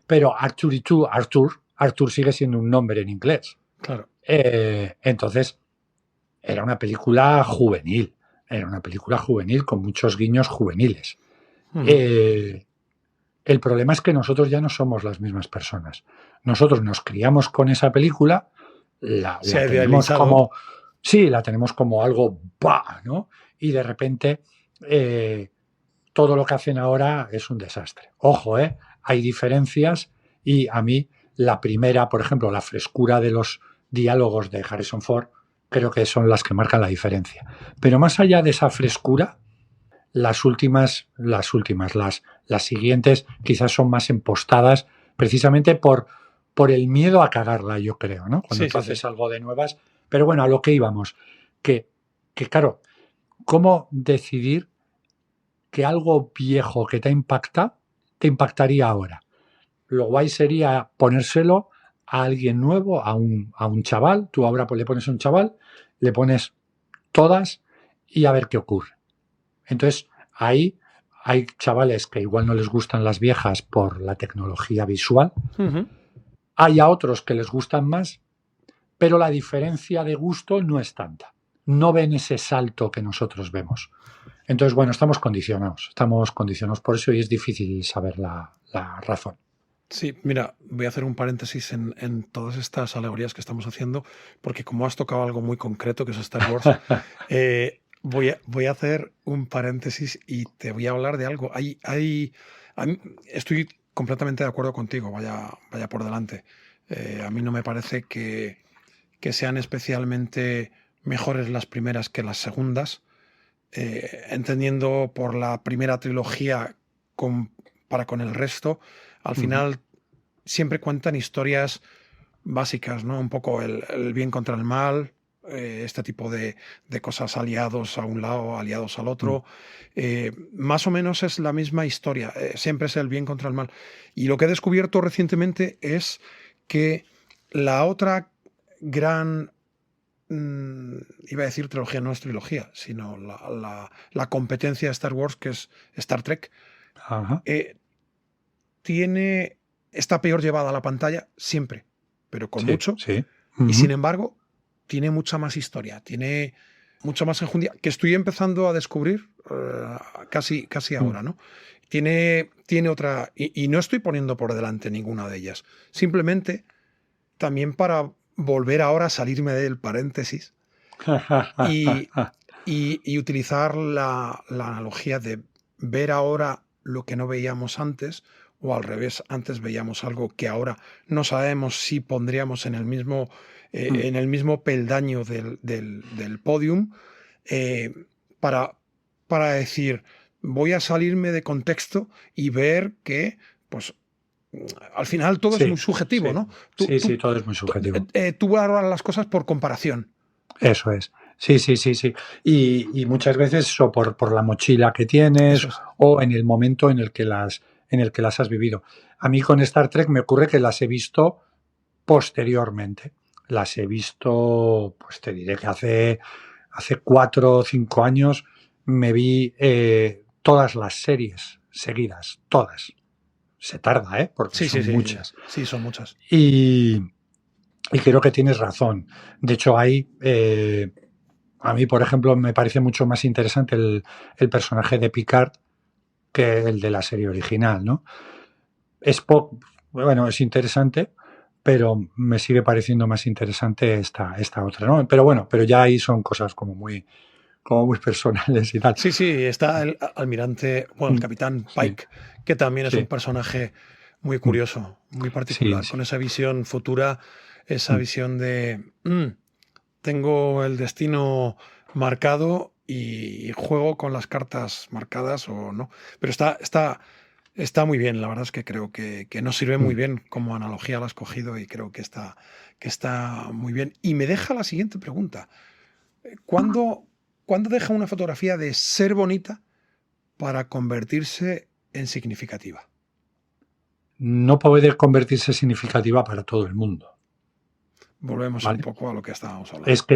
pero Arturito, Arthur sigue siendo un nombre en inglés. claro. Entonces, era una película juvenil. Era una película juvenil con muchos guiños juveniles. Ujú. Eh, el problema es que nosotros ya no somos las mismas personas. Nosotros nos criamos con esa película, Se la ha tenemos idealizado. como, sí, la tenemos como algo, ¡bah!, ¿no? Y de repente eh, todo lo que hacen ahora es un desastre. Ojo, hay diferencias y a mí la primera, por ejemplo, la frescura de los diálogos de Harrison Ford, creo que son las que marcan la diferencia. Pero más allá de esa frescura, las siguientes quizás son más empostadas precisamente por el miedo a cagarla, yo creo, ¿no? Cuando Sí, tú sí, sí. haces algo de nuevas. Pero bueno, a lo que íbamos, que, que claro, ¿cómo decidir que algo viejo que te impactaría ahora? Lo guay sería ponérselo a alguien nuevo, a un chaval. Tú ahora le pones a un chaval, le pones todas y a ver qué ocurre. Entonces, ahí hay chavales que igual no les gustan las viejas por la tecnología visual. Ujú. Hay a otros que les gustan más, pero la diferencia de gusto no es tanta. No ven ese salto que nosotros vemos. Entonces, bueno, estamos condicionados por eso y es difícil saber la razón. Sí, mira, voy a hacer un paréntesis en todas estas alegorías que estamos haciendo, porque como has tocado algo muy concreto, que es Star Wars, voy a hacer un paréntesis y te voy a hablar de algo. Estoy completamente de acuerdo contigo, vaya por delante. A mí no me parece que sean especialmente mejores las primeras que las segundas, entendiendo por la primera trilogía para con el resto. Al Ujú. final siempre cuentan historias básicas, ¿no? Un poco el bien contra el mal, este tipo de cosas, aliados a un lado, aliados al Mm. otro. Más o menos es la misma historia, siempre es el bien contra el mal. Y lo que he descubierto recientemente es que la otra gran, iba a decir trilogía, no es trilogía, sino la competencia de Star Wars, que es Star Trek, Ajá. eh, está peor llevada a la pantalla siempre, pero con Sí, mucho, sí. y sin Ujú. embargo tiene mucha más historia, tiene mucha más enjundia, que estoy empezando a descubrir casi Mm. ahora, ¿no? Tiene otra, y no estoy poniendo por delante ninguna de ellas, simplemente también para volver ahora a salirme del paréntesis y, y utilizar la analogía de ver ahora lo que no veíamos antes, o al revés, antes veíamos algo que ahora no sabemos si pondríamos Mm. en el mismo peldaño del podium, eh, para, para decir, voy a salirme de contexto y ver que, pues, al final todo es muy Sí, subjetivo, sí. ¿no? Sí, sí, todo es muy subjetivo. Tú valoras las cosas por comparación. Eso es. Sí, sí, sí, sí. Y muchas veces eso por la mochila que Eso tienes es. o en el momento en el que las has vivido. A mí con Star Trek me ocurre que las he visto posteriormente. Las he visto, pues te diré que hace 4 o 5 años me vi todas las series seguidas, todas. Se tarda, ¿eh? Porque Sí, sí, son sí, muchas. sí, son muchas. Y, y creo que tienes razón. De hecho, a mí, por ejemplo, me parece mucho más interesante el personaje de Picard que el de la serie original, ¿no? Spock, bueno, es interesante, pero me sigue pareciendo más interesante esta otra, ¿no? Pero bueno, pero ya ahí son cosas como muy personales y tal. Sí, sí, está el almirante, bueno, el Mm. capitán Sí, Pike, que también es un sí, personaje muy mm, curioso, muy sí, particular, con sí. esa visión futura, esa Mm. visión de, tengo el destino marcado y juego con las cartas marcadas o no. Pero está muy bien, la verdad es que creo que nos sirve muy bien como analogía, lo has cogido y creo que está muy bien. Y me deja la siguiente pregunta. ¿Cuándo deja una fotografía de ser bonita para convertirse en significativa? No puede convertirse significativa para todo el mundo. Volvemos ¿Vale? un poco a lo que estábamos hablando. Es que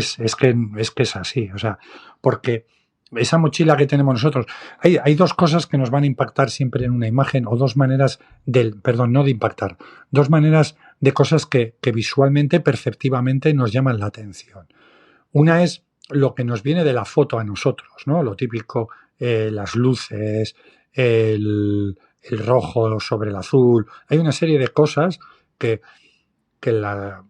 es así, o sea, porque esa mochila que tenemos nosotros, hay dos cosas que nos van a impactar siempre en una imagen, o dos maneras no de impactar, dos maneras de cosas que visualmente, perceptivamente nos llaman la atención. Una es lo que nos viene de la foto a nosotros, ¿no? Lo típico, las luces, el rojo sobre el azul. Hay una serie de cosas que la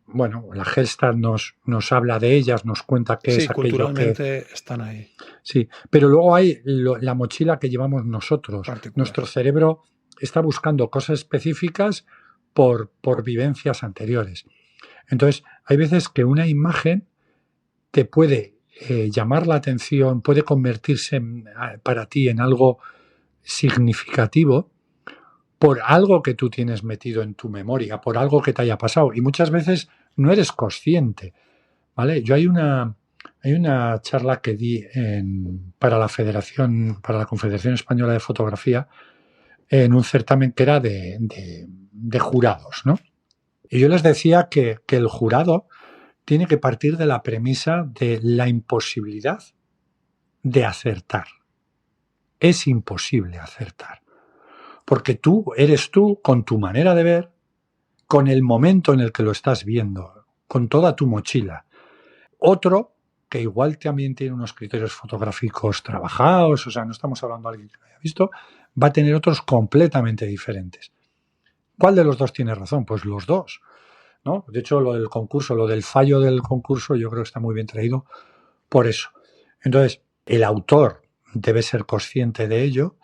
Hellstad nos habla de ellas, nos cuenta qué Sí, es aquello que... culturalmente están ahí, Sí, pero luego hay la mochila que llevamos nosotros. particular. Nuestro cerebro está buscando cosas específicas por vivencias anteriores. Entonces, hay veces que una imagen te puede llamar la atención, puede convertirse para ti en algo significativo por algo que tú tienes metido en tu memoria, por algo que te haya pasado. Y muchas veces no eres consciente, ¿vale? Yo hay una charla que di para la Confederación Española de Fotografía en un certamen que era de jurados, ¿no? Y yo les decía que el jurado tiene que partir de la premisa de la imposibilidad de acertar. Es imposible acertar. Porque tú eres tú con tu manera de ver, con el momento en el que lo estás viendo, con toda tu mochila. Otro, que igual también tiene unos criterios fotográficos trabajados, o sea, no estamos hablando de alguien que lo haya visto, va a tener otros completamente diferentes. ¿Cuál de los dos tiene razón? Pues los dos, ¿no? De hecho, lo del concurso, lo del fallo del concurso, yo creo que está muy bien traído por eso. Entonces, el autor debe ser consciente de ello,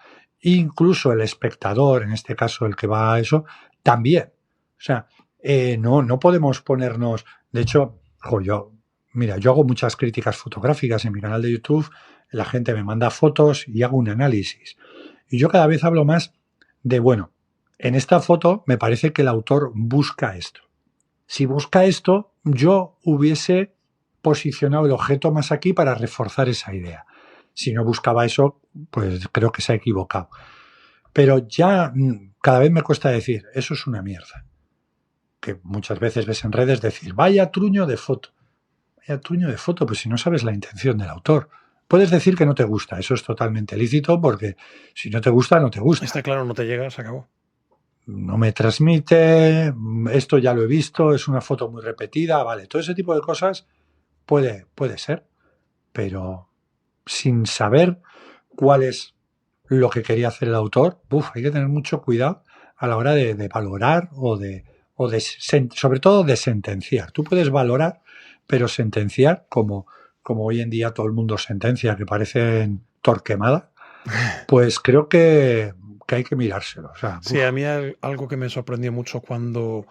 incluso el espectador, en este caso el que va a eso, también. O sea, no podemos ponernos... De hecho, yo hago muchas críticas fotográficas en mi canal de YouTube, la gente me manda fotos y hago un análisis. Y yo cada vez hablo más de, bueno, en esta foto me parece que el autor busca esto. Si busca esto, yo hubiese posicionado el objeto más aquí para reforzar esa idea. Si no buscaba eso, pues creo que se ha equivocado. Pero ya cada vez me cuesta decir, eso es una mierda. Que muchas veces ves en redes decir, vaya truño de foto. Vaya truño de foto, pues si no sabes la intención del autor. Puedes decir que no te gusta, eso es totalmente lícito, porque si no te gusta, no te gusta. Está claro, no te llega, se acabó. No me transmite, esto ya lo he visto, es una foto muy repetida, vale, todo ese tipo de cosas puede ser, pero sin saber cuál es lo que quería hacer el autor, hay que tener mucho cuidado a la hora de valorar o sobre todo de sentenciar. Tú puedes valorar, pero sentenciar, como hoy en día todo el mundo sentencia, que parecen Torquemada, pues creo que hay que mirárselo. O sea, sí, a mí algo que me sorprendió mucho cuando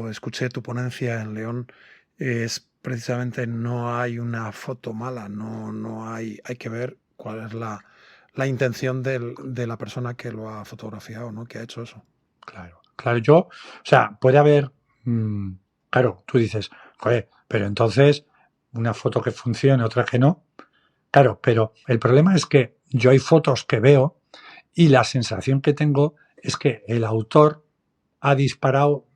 escuché tu ponencia en León es precisamente no hay una foto mala, no hay que ver cuál es la intención de la persona que lo ha fotografiado, ¿no? Que ha hecho eso. Claro, puede haber, claro, tú dices, joder, pero entonces una foto que funcione, otra que no. Claro, pero el problema es que yo hay fotos que veo y la sensación que tengo es que el autor ha disparado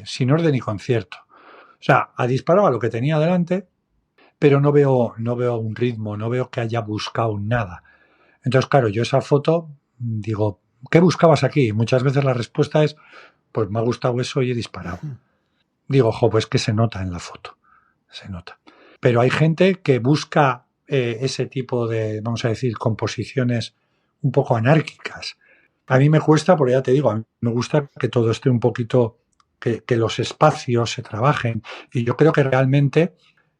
sin orden y concierto. O sea, ha disparado a lo que tenía delante, pero no veo un ritmo, no veo que haya buscado nada. Entonces, claro, yo esa foto digo, ¿qué buscabas aquí? Muchas veces la respuesta es, pues me ha gustado eso y he disparado. Digo, pues que se nota en la foto, se nota. Pero hay gente que busca ese tipo de, vamos a decir, composiciones un poco anárquicas. A mí me cuesta, porque ya te digo, a mí me gusta que todo esté un poquito, que los espacios se trabajen. Y yo creo que realmente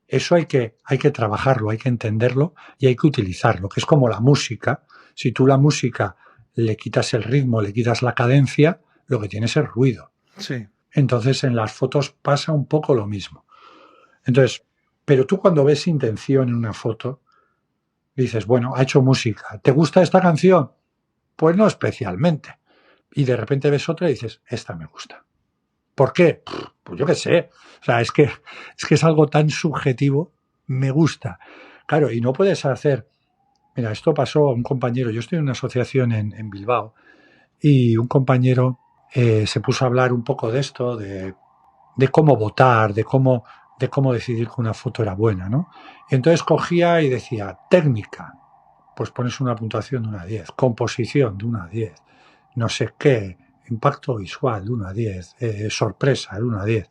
eso hay que trabajarlo, hay que entenderlo y hay que utilizarlo, que es como la música. Si tú la música le quitas el ritmo, le quitas la cadencia, lo que tienes es ruido. Sí. Entonces en las fotos pasa un poco lo mismo. Entonces, pero tú cuando ves intención en una foto, Dices, bueno, ha hecho música. ¿Te gusta esta canción? Pues no especialmente. Y de repente ves otra y dices, esta me gusta. ¿Por qué? Pues yo qué sé. O sea, es que es algo tan subjetivo. Me gusta. Claro, y no puedes hacer... Mira, esto pasó a un compañero. Yo estoy en una asociación en Bilbao y un compañero se puso a hablar un poco de esto, de cómo votar, de cómo decidir que una foto era buena, ¿no? Entonces cogía y decía, técnica, pues pones una puntuación de 1 a 10, composición de 1 a 10, no sé qué, impacto visual de 1 a 10, sorpresa de 1 a 10.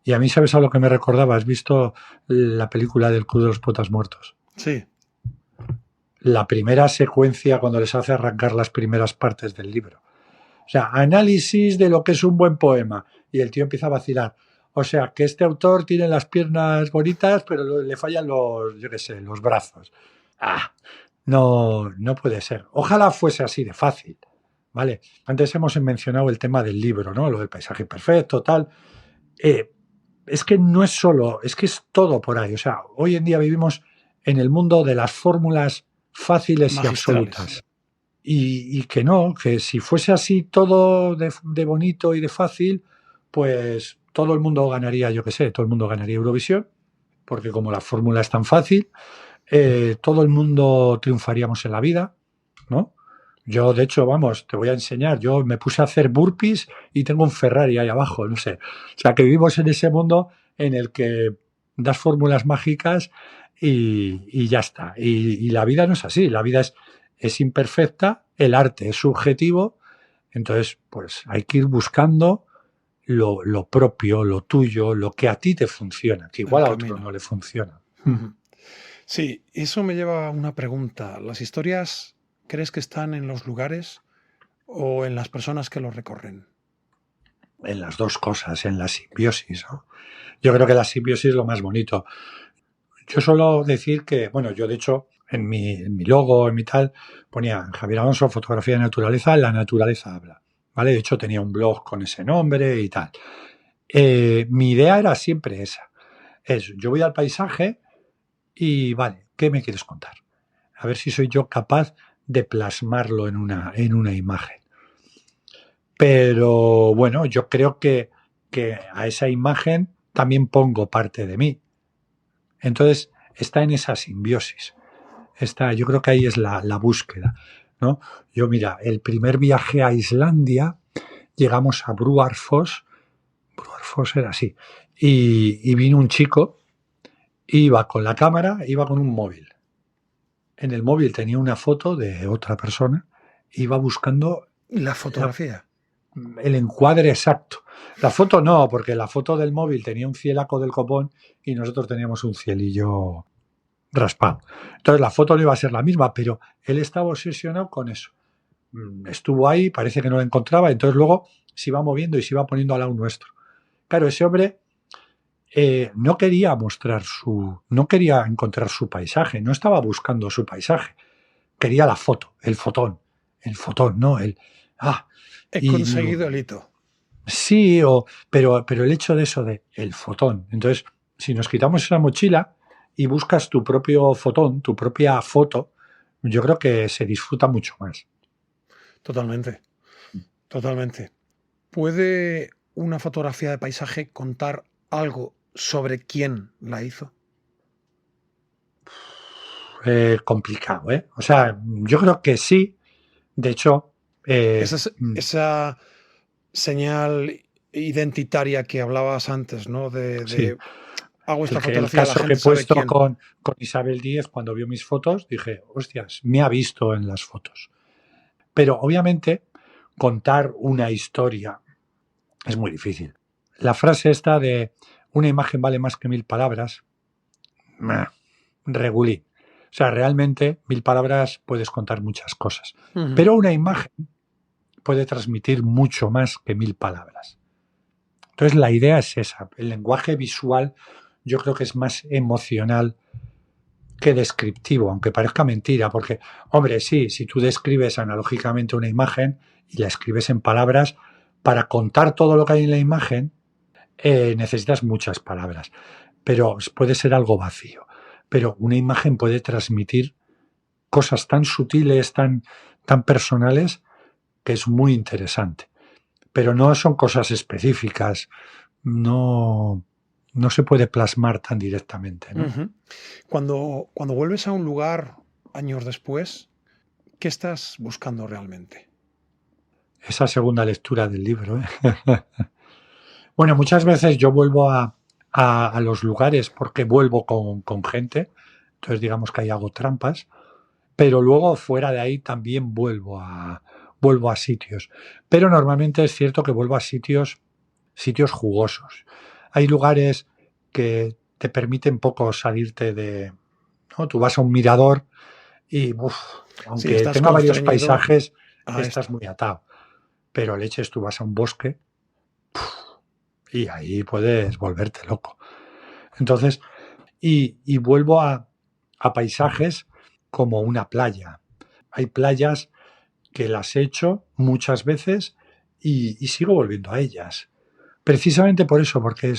Y a mí, ¿sabes a lo que me recordaba? ¿Has visto la película del Club de los Poetas Muertos? Sí. La primera secuencia cuando les hace arrancar las primeras partes del libro. O sea, análisis de lo que es un buen poema. Y el tío empieza a vacilar. O sea, que este autor tiene las piernas bonitas, pero le fallan los, yo qué sé, los brazos. No puede ser. Ojalá fuese así de fácil. ¿Vale? Antes hemos mencionado el tema del libro, ¿no? Lo del paisaje perfecto, tal. Es que no es solo, es que es todo por ahí. O sea, hoy en día vivimos en el mundo de las fórmulas fáciles y absolutas. Y que no, que si fuese así todo de bonito y de fácil, pues todo el mundo ganaría, yo qué sé, todo el mundo ganaría Eurovisión, porque como la fórmula es tan fácil, todo el mundo triunfaríamos en la vida, ¿no? Yo, de hecho, vamos, te voy a enseñar, yo me puse a hacer burpees y tengo un Ferrari ahí abajo, no sé. O sea, que vivimos en ese mundo en el que das fórmulas mágicas y ya está. Y la vida no es así, la vida es imperfecta, el arte es subjetivo, entonces pues hay que ir buscando lo propio, lo tuyo, lo que a ti te funciona, que igual a otro no le funciona. Sí, eso me lleva a una pregunta. ¿Las historias crees que están en los lugares o en las personas que los recorren? En las dos cosas, en la simbiosis, ¿no? Yo creo que la simbiosis es lo más bonito. Yo suelo decir que, bueno, yo de hecho en mi logo, en mi tal, ponía Javier Alonso, fotografía de naturaleza, la naturaleza habla, ¿vale? De hecho tenía un blog con ese nombre y tal. Mi idea era siempre esa. Yo voy al paisaje y, vale, ¿qué me quieres contar? A ver si soy yo capaz de plasmarlo en una imagen. Pero bueno, yo creo que a esa imagen también pongo parte de mí. Entonces está en esa simbiosis. Yo creo que ahí es la búsqueda, ¿no? Yo, mira, el primer viaje a Islandia, llegamos a Bruarfoss era así, y vino un chico, iba con la cámara, iba con un móvil. En el móvil tenía una foto de otra persona, iba buscando la fotografía. El encuadre exacto. La foto no, porque la foto del móvil tenía un cielaco del copón y nosotros teníamos un cielillo raspado. Entonces la foto no iba a ser la misma, pero él estaba obsesionado con eso. Estuvo ahí, parece que no la encontraba, entonces luego se iba moviendo y se iba poniendo al lado nuestro. Claro, ese hombre no quería no quería encontrar su paisaje, no estaba buscando su paisaje, quería la foto, el fotón, ¿no? He conseguido el hito. Sí, pero el hecho de eso, de el fotón. Entonces, si nos quitamos esa mochila y buscas tu propio fotón, tu propia foto, yo creo que se disfruta mucho más. Totalmente. ¿Puede una fotografía de paisaje contar algo sobre quién la hizo? Complicado, ¿eh? O sea, yo creo que sí. De hecho... Esa señal identitaria que hablabas antes, ¿no? Sí. Hago esta fotografía, el caso la gente que he puesto sabe quién. con Isabel Díez, cuando vio mis fotos, dije, hostias, me ha visto en las fotos. Pero obviamente contar una historia es muy difícil. La frase esta de una imagen vale más que 1000 palabras, regulí. O sea, realmente 1000 palabras puedes contar muchas cosas. Pero una imagen puede transmitir mucho más que 1000 palabras. Entonces la idea es esa. El lenguaje visual yo creo que es más emocional que descriptivo, aunque parezca mentira, porque, hombre, sí, si tú describes analógicamente una imagen y la escribes en palabras, para contar todo lo que hay en la imagen necesitas muchas palabras, pero puede ser algo vacío. pero una imagen puede transmitir cosas tan sutiles, tan personales, que es muy interesante. Pero no son cosas específicas, no se puede plasmar tan directamente, ¿no? Ujú. Cuando vuelves a un lugar años después, ¿qué estás buscando realmente? Esa segunda lectura del libro, ¿eh? Bueno, muchas veces yo vuelvo a los lugares porque vuelvo con gente, entonces digamos que ahí hago trampas, pero luego fuera de ahí también vuelvo a sitios. Pero normalmente es cierto que vuelvo a sitios jugosos. Hay lugares que te permiten poco salirte de, ¿no? Tú vas a un mirador y, Sí, aunque estás tenga varios constreñido paisajes, a estás esto. muy atado. Pero leches, tú vas a un bosque y ahí puedes volverte loco. Entonces, y vuelvo a paisajes como una playa. Hay playas que las he hecho muchas veces y sigo volviendo a ellas. Precisamente por eso, porque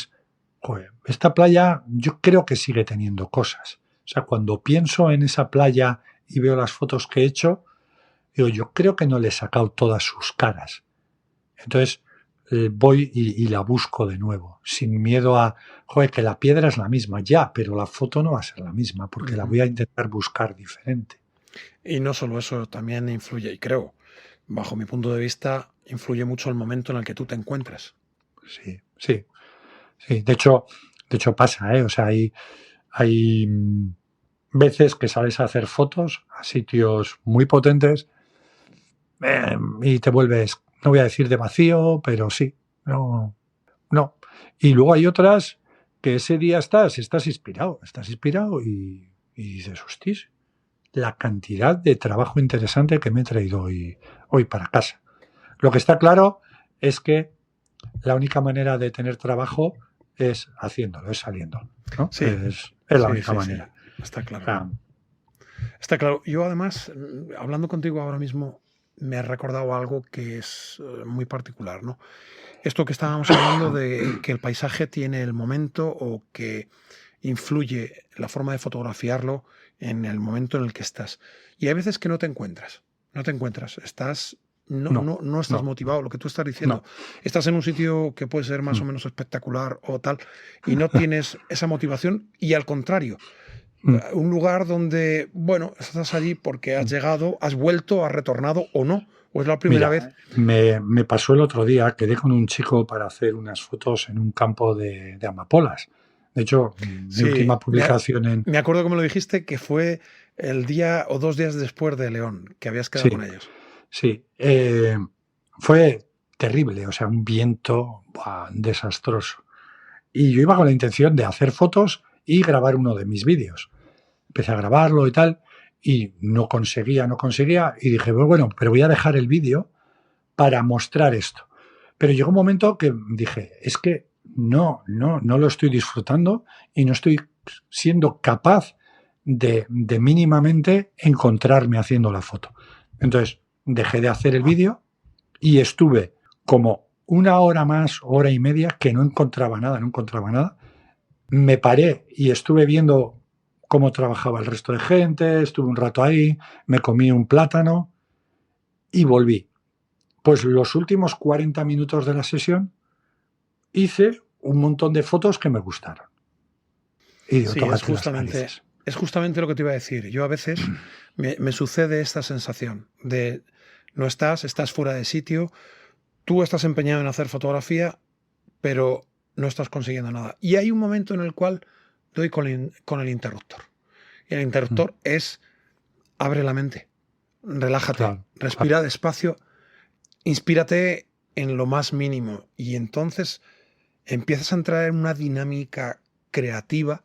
joder, esta playa yo creo que sigue teniendo cosas. O sea, cuando pienso en esa playa y veo las fotos que he hecho, digo, yo creo que no le he sacado todas sus caras. Entonces voy y la busco de nuevo, sin miedo a, joder, que la piedra es la misma, ya, pero la foto no va a ser la misma, porque la Ujú. voy a intentar buscar diferente. Y no solo eso, también influye, y creo, bajo mi punto de vista, influye mucho el momento en el que tú te encuentras. Sí, sí, sí. De hecho pasa, ¿eh? O sea, hay veces que sales a hacer fotos a sitios muy potentes y te vuelves, no voy a decir de vacío, pero sí, no, no. Y luego hay otras que ese día estás inspirado y dices, hostis, la cantidad de trabajo interesante que me he traído hoy para casa. Lo que está claro es que la única manera de tener trabajo es haciéndolo, es saliendo, ¿no? Sí, Es la sí, única sí, sí, manera. está O claro. sea, Está claro. Yo además, hablando contigo ahora mismo, me ha recordado algo que es muy particular, ¿no? Esto que estábamos hablando de que el paisaje tiene el momento o que influye la forma de fotografiarlo en el momento en el que estás. Y hay veces que no te encuentras, no te encuentras, estás, no, no estás no, motivado, lo que tú estás diciendo. no. Estás en un sitio que puede ser más o Mm, menos espectacular o tal, y no tienes esa motivación, y al contrario, mm, un lugar donde, bueno, estás allí porque has mm. llegado, has vuelto, has retornado o no, o es la primera Mira, vez. me pasó el otro día, quedé con un chico para hacer unas fotos en un campo de amapolas. De hecho, mi Sí, última publicación en... me acuerdo que me lo dijiste que fue el día o 2 días después de León, que habías quedado con Sí, ellos. sí. Fue terrible, o sea, un viento desastroso. Y yo iba con la intención de hacer fotos y grabar uno de mis vídeos. Empecé a grabarlo y tal, y no conseguía, y dije, bueno, pero voy a dejar el vídeo para mostrar esto. Pero llegó un momento que dije, es que no lo estoy disfrutando y no estoy siendo capaz de mínimamente encontrarme haciendo la foto. Entonces, dejé de hacer el vídeo y estuve como una hora más, hora y media, que no encontraba nada, no encontraba nada. Me paré y estuve viendo cómo trabajaba el resto de gente, estuve un rato ahí, me comí un plátano y volví. Pues los últimos 40 minutos de la sesión hice un montón de fotos que me gustaron. Y digo, Sí, tócate las narices. es justamente lo que te iba a decir. Yo a veces me sucede esta sensación de no estás fuera de sitio, tú estás empeñado en hacer fotografía, pero no estás consiguiendo nada. Y hay un momento en el cual doy con el interruptor. Y el Mm, interruptor es abre la mente, relájate, claro, claro. respira despacio, inspírate en lo más mínimo y entonces empiezas a entrar en una dinámica creativa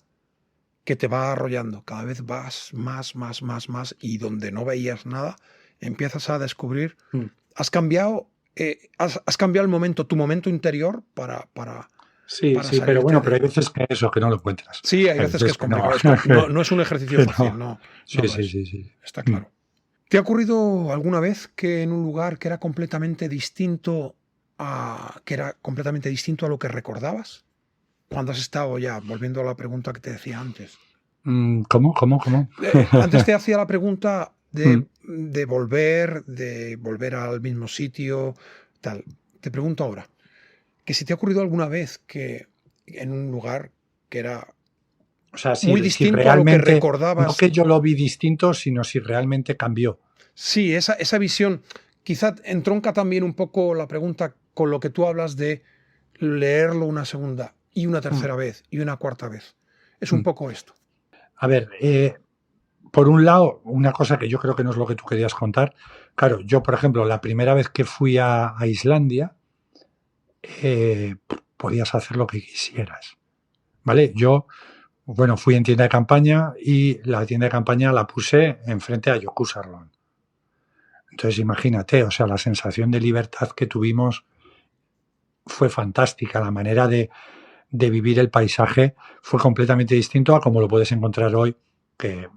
que te va arrollando. Cada vez vas más y donde no veías nada, empiezas a descubrir, Mm. has cambiado el momento, tu momento interior Sí, para sí, pero salirte bueno, pero de... hay veces que eso, que no lo encuentras. Sí, hay Hay veces que veces es que no, complicado. No es un ejercicio que fácil, no. no Sí, lo sí, es. sí, sí. Está Mm. claro. ¿Te ha ocurrido alguna vez que en un lugar que era completamente distinto a lo que recordabas? Cuando has estado ya, volviendo a la pregunta que te decía antes. ¿Cómo? Antes te hacía la pregunta Mm. de volver al mismo sitio, tal. Te pregunto ahora, que si te ha ocurrido alguna vez que en un lugar que era O sea, muy si distinto a lo que realmente, no recordabas. que yo lo vi distinto, sino si realmente cambió. Sí, esa visión. Quizá entronca también un poco la pregunta con lo que tú hablas de leerlo una segunda y una Mm, tercera vez y una cuarta vez. Es un mm. poco esto. A ver, por un lado, una cosa que yo creo que no es lo que tú querías contar. Claro, yo, por ejemplo, la primera vez que fui a Islandia, podías hacer lo que quisieras. ¿Vale? Yo, bueno, fui en tienda de campaña y la tienda de campaña la puse enfrente a Yokusarlon. Entonces, imagínate, o sea, la sensación de libertad que tuvimos fue fantástica. La manera de vivir el paisaje fue completamente distinto a como lo puedes encontrar hoy, que,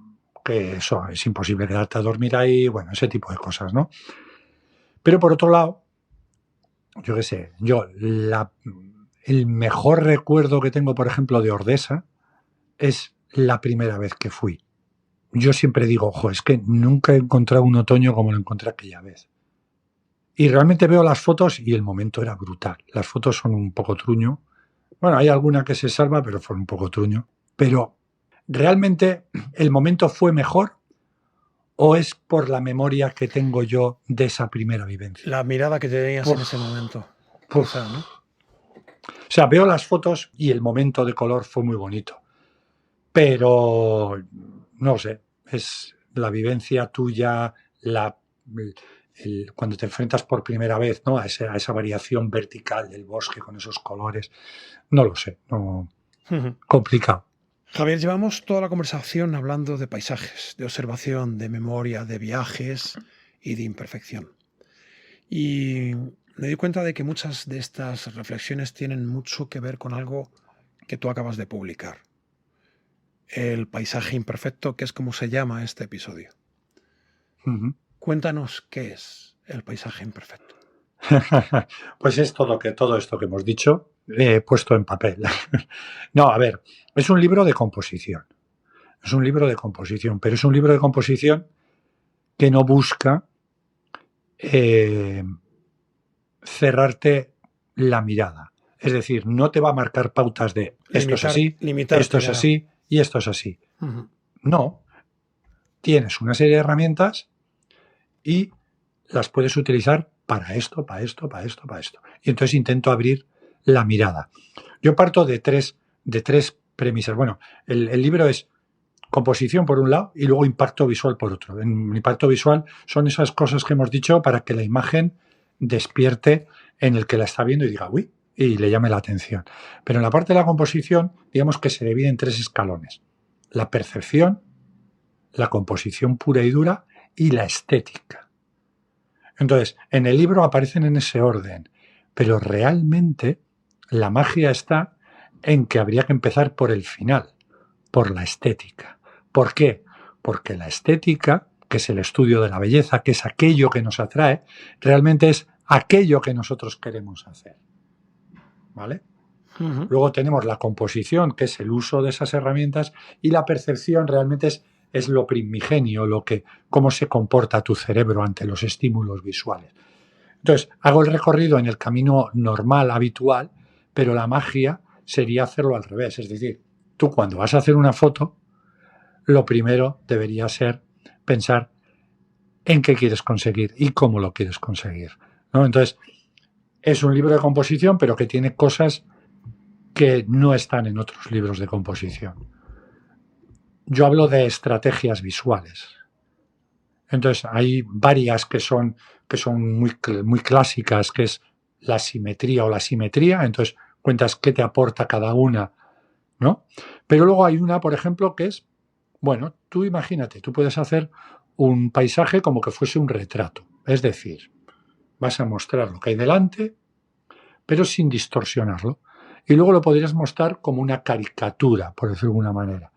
que eso, es imposible quedarte a dormir ahí, bueno, ese tipo de cosas, ¿no? Pero por otro lado, yo qué sé, el mejor recuerdo que tengo, por ejemplo, de Ordesa es la primera vez que fui. Yo siempre digo, ojo, es que nunca he encontrado un otoño como lo encontré aquella vez. Y realmente veo las fotos y el momento era brutal. Las fotos son un poco truño. Bueno, hay alguna que se salva, pero fue un poco truño. Pero realmente el momento fue mejor o es por la memoria que tengo yo de esa primera vivencia. La mirada que tenías en Uf, ese momento, uf. quizá, ¿no? O sea, veo las fotos y el momento de color fue muy bonito. Pero no sé, es la vivencia tuya, cuando te enfrentas por primera vez, ¿no? a esa variación vertical del bosque con esos colores. No lo sé, no, complicado. Javier, llevamos toda la conversación hablando de paisajes, de observación, de memoria, de viajes y de imperfección. Y me di cuenta de que muchas de estas reflexiones tienen mucho que ver con algo que tú acabas de publicar. El paisaje imperfecto, que es como se llama este episodio. Ujú. Cuéntanos qué es el paisaje imperfecto. Pues es todo esto que hemos dicho puesto en papel. No, a ver, es un libro de composición. Es un libro de composición, pero es un libro de composición que no busca cerrarte la mirada. Es decir, no te va a marcar pautas de esto es así, esto Limitarte es a... así y esto es así. No, tienes una serie de herramientas y las puedes utilizar para esto, para esto, para esto, para esto. Y entonces intento abrir la mirada. Yo parto de tres premisas. Bueno, el libro es composición por un lado y luego impacto visual por otro. En impacto visual son esas cosas que hemos dicho para que la imagen despierte en el que la está viendo y diga, uy, y le llame la atención. Pero en la parte de la composición, digamos que se divide en tres escalones. La percepción, la composición pura y dura y la estética. Entonces, en el libro aparecen en ese orden, pero realmente la magia está en que habría que empezar por el final, por la estética. ¿Por qué? Porque la estética, que es el estudio de la belleza, que es aquello que nos atrae, realmente es aquello que nosotros queremos hacer. ¿Vale? Luego tenemos la composición, que es el uso de esas herramientas, y la percepción realmente es lo primigenio, cómo se comporta tu cerebro ante los estímulos visuales. Entonces, hago el recorrido en el camino normal, habitual, pero la magia sería hacerlo al revés. Es decir, tú cuando vas a hacer una foto, lo primero debería ser pensar en qué quieres conseguir y cómo lo quieres conseguir, ¿no? Entonces, es un libro de composición, pero que tiene cosas que no están en otros libros de composición. Yo hablo de estrategias visuales. Entonces, hay varias que son muy clásicas, que es la simetría o la simetría. Entonces, cuentas qué te aporta cada una, ¿no? Pero luego hay una, por ejemplo, que es, bueno, tú imagínate, tú puedes hacer un paisaje como que fuese un retrato. Es decir, vas a mostrar lo que hay delante, pero sin distorsionarlo. Y luego lo podrías mostrar como una caricatura, por decirlo de alguna manera.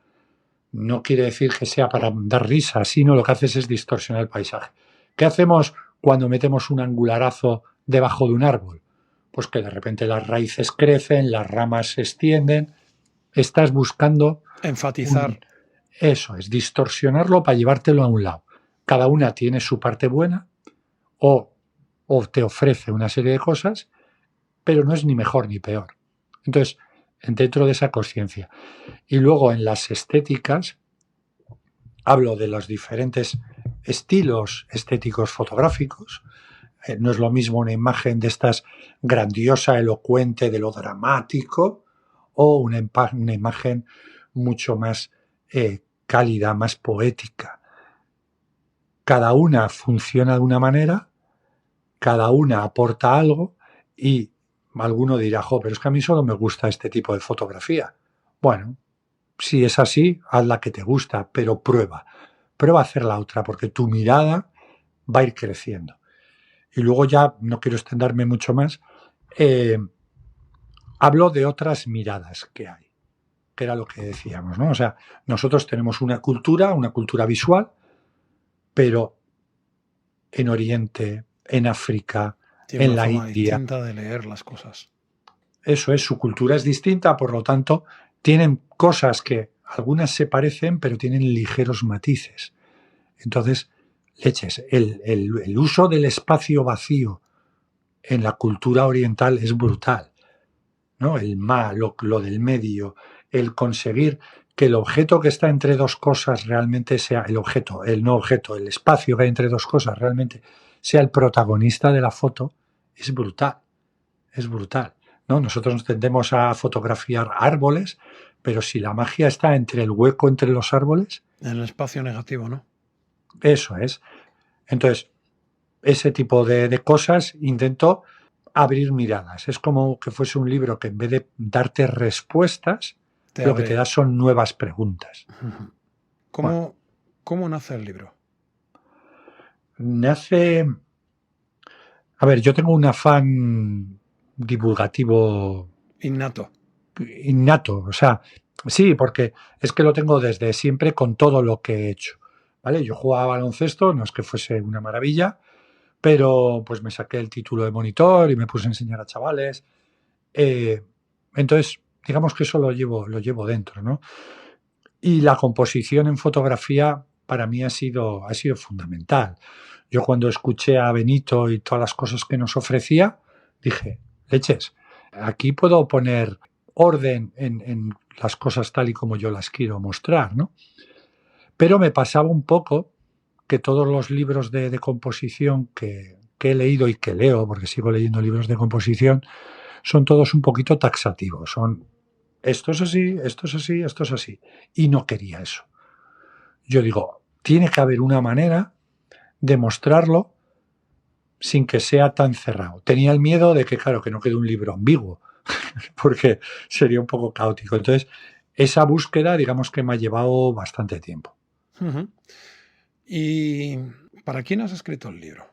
No quiere decir que sea para dar risa, sino lo que haces es distorsionar el paisaje. ¿Qué hacemos cuando metemos un angularazo debajo de un árbol? Pues que de repente las raíces crecen, las ramas se extienden. Estás buscando Enfatizar. Eso es, distorsionarlo para llevártelo a un lado. Cada una tiene su parte buena o, o te ofrece una serie de cosas, pero no es ni mejor ni peor. Entonces, dentro de esa conciencia. Y luego en las estéticas, hablo de los diferentes estilos estéticos fotográficos. No es lo mismo una imagen de estas grandiosa, elocuente, de lo dramático, o una imagen mucho más cálida, más poética. Cada una funciona de una manera, cada una aporta algo y alguno dirá, jo, pero es que a mí solo me gusta este tipo de fotografía. Bueno, si es así, haz la que te gusta, pero prueba. Prueba a hacer la otra, porque tu mirada va a ir creciendo. Y luego ya, no quiero extenderme mucho más, hablo de otras miradas que hay, que era lo que decíamos, ¿no? O sea, nosotros tenemos una cultura visual, pero en Oriente, en África, Tiene en una la forma India, distinta de leer las cosas. eso es, su cultura es distinta, por lo tanto, tienen cosas que algunas se parecen, pero tienen ligeros matices. Entonces, leches, el uso del espacio vacío en la cultura oriental es brutal, ¿no? El lo del medio, el conseguir que el objeto que está entre dos cosas realmente sea el objeto, el no objeto, el espacio que hay entre dos cosas realmente sea el protagonista de la foto, es brutal, es brutal, ¿no? Nosotros nos tendemos a fotografiar árboles, pero si la magia está entre el hueco entre los árboles, En el espacio negativo, ¿no? eso es. Entonces, ese tipo de cosas intento abrir miradas. Es como que fuese un libro que en vez de darte respuestas, Te lo que te abre. da son nuevas preguntas. Ujú. Bueno, ¿Cómo nace el libro? nace... A ver, yo tengo un afán divulgativo Innato. innato. O sea, sí, porque es que lo tengo desde siempre con todo lo que he hecho. ¿Vale? Yo jugaba baloncesto, no es que fuese una maravilla, pero pues me saqué el título de monitor y me puse a enseñar a chavales. Eh, entonces, digamos que eso lo llevo dentro, ¿no? Y la composición en fotografía para mí ha sido fundamental. Yo cuando escuché a Benito y todas las cosas que nos ofrecía, dije, leches, aquí puedo poner orden en las cosas tal y como yo las quiero mostrar, ¿no? Pero me pasaba un poco que todos los libros de composición que he leído y que leo, porque sigo leyendo libros de composición, son todos un poquito taxativos. Son esto es así, esto es así, esto es así. Y no quería eso. Yo digo, tiene que haber una manera de mostrarlo sin que sea tan cerrado. Tenía el miedo de que, claro, que no quede un libro ambiguo, porque sería un poco caótico. Entonces, esa búsqueda, digamos que me ha llevado bastante tiempo. Ujú. ¿Y para quién has escrito el libro?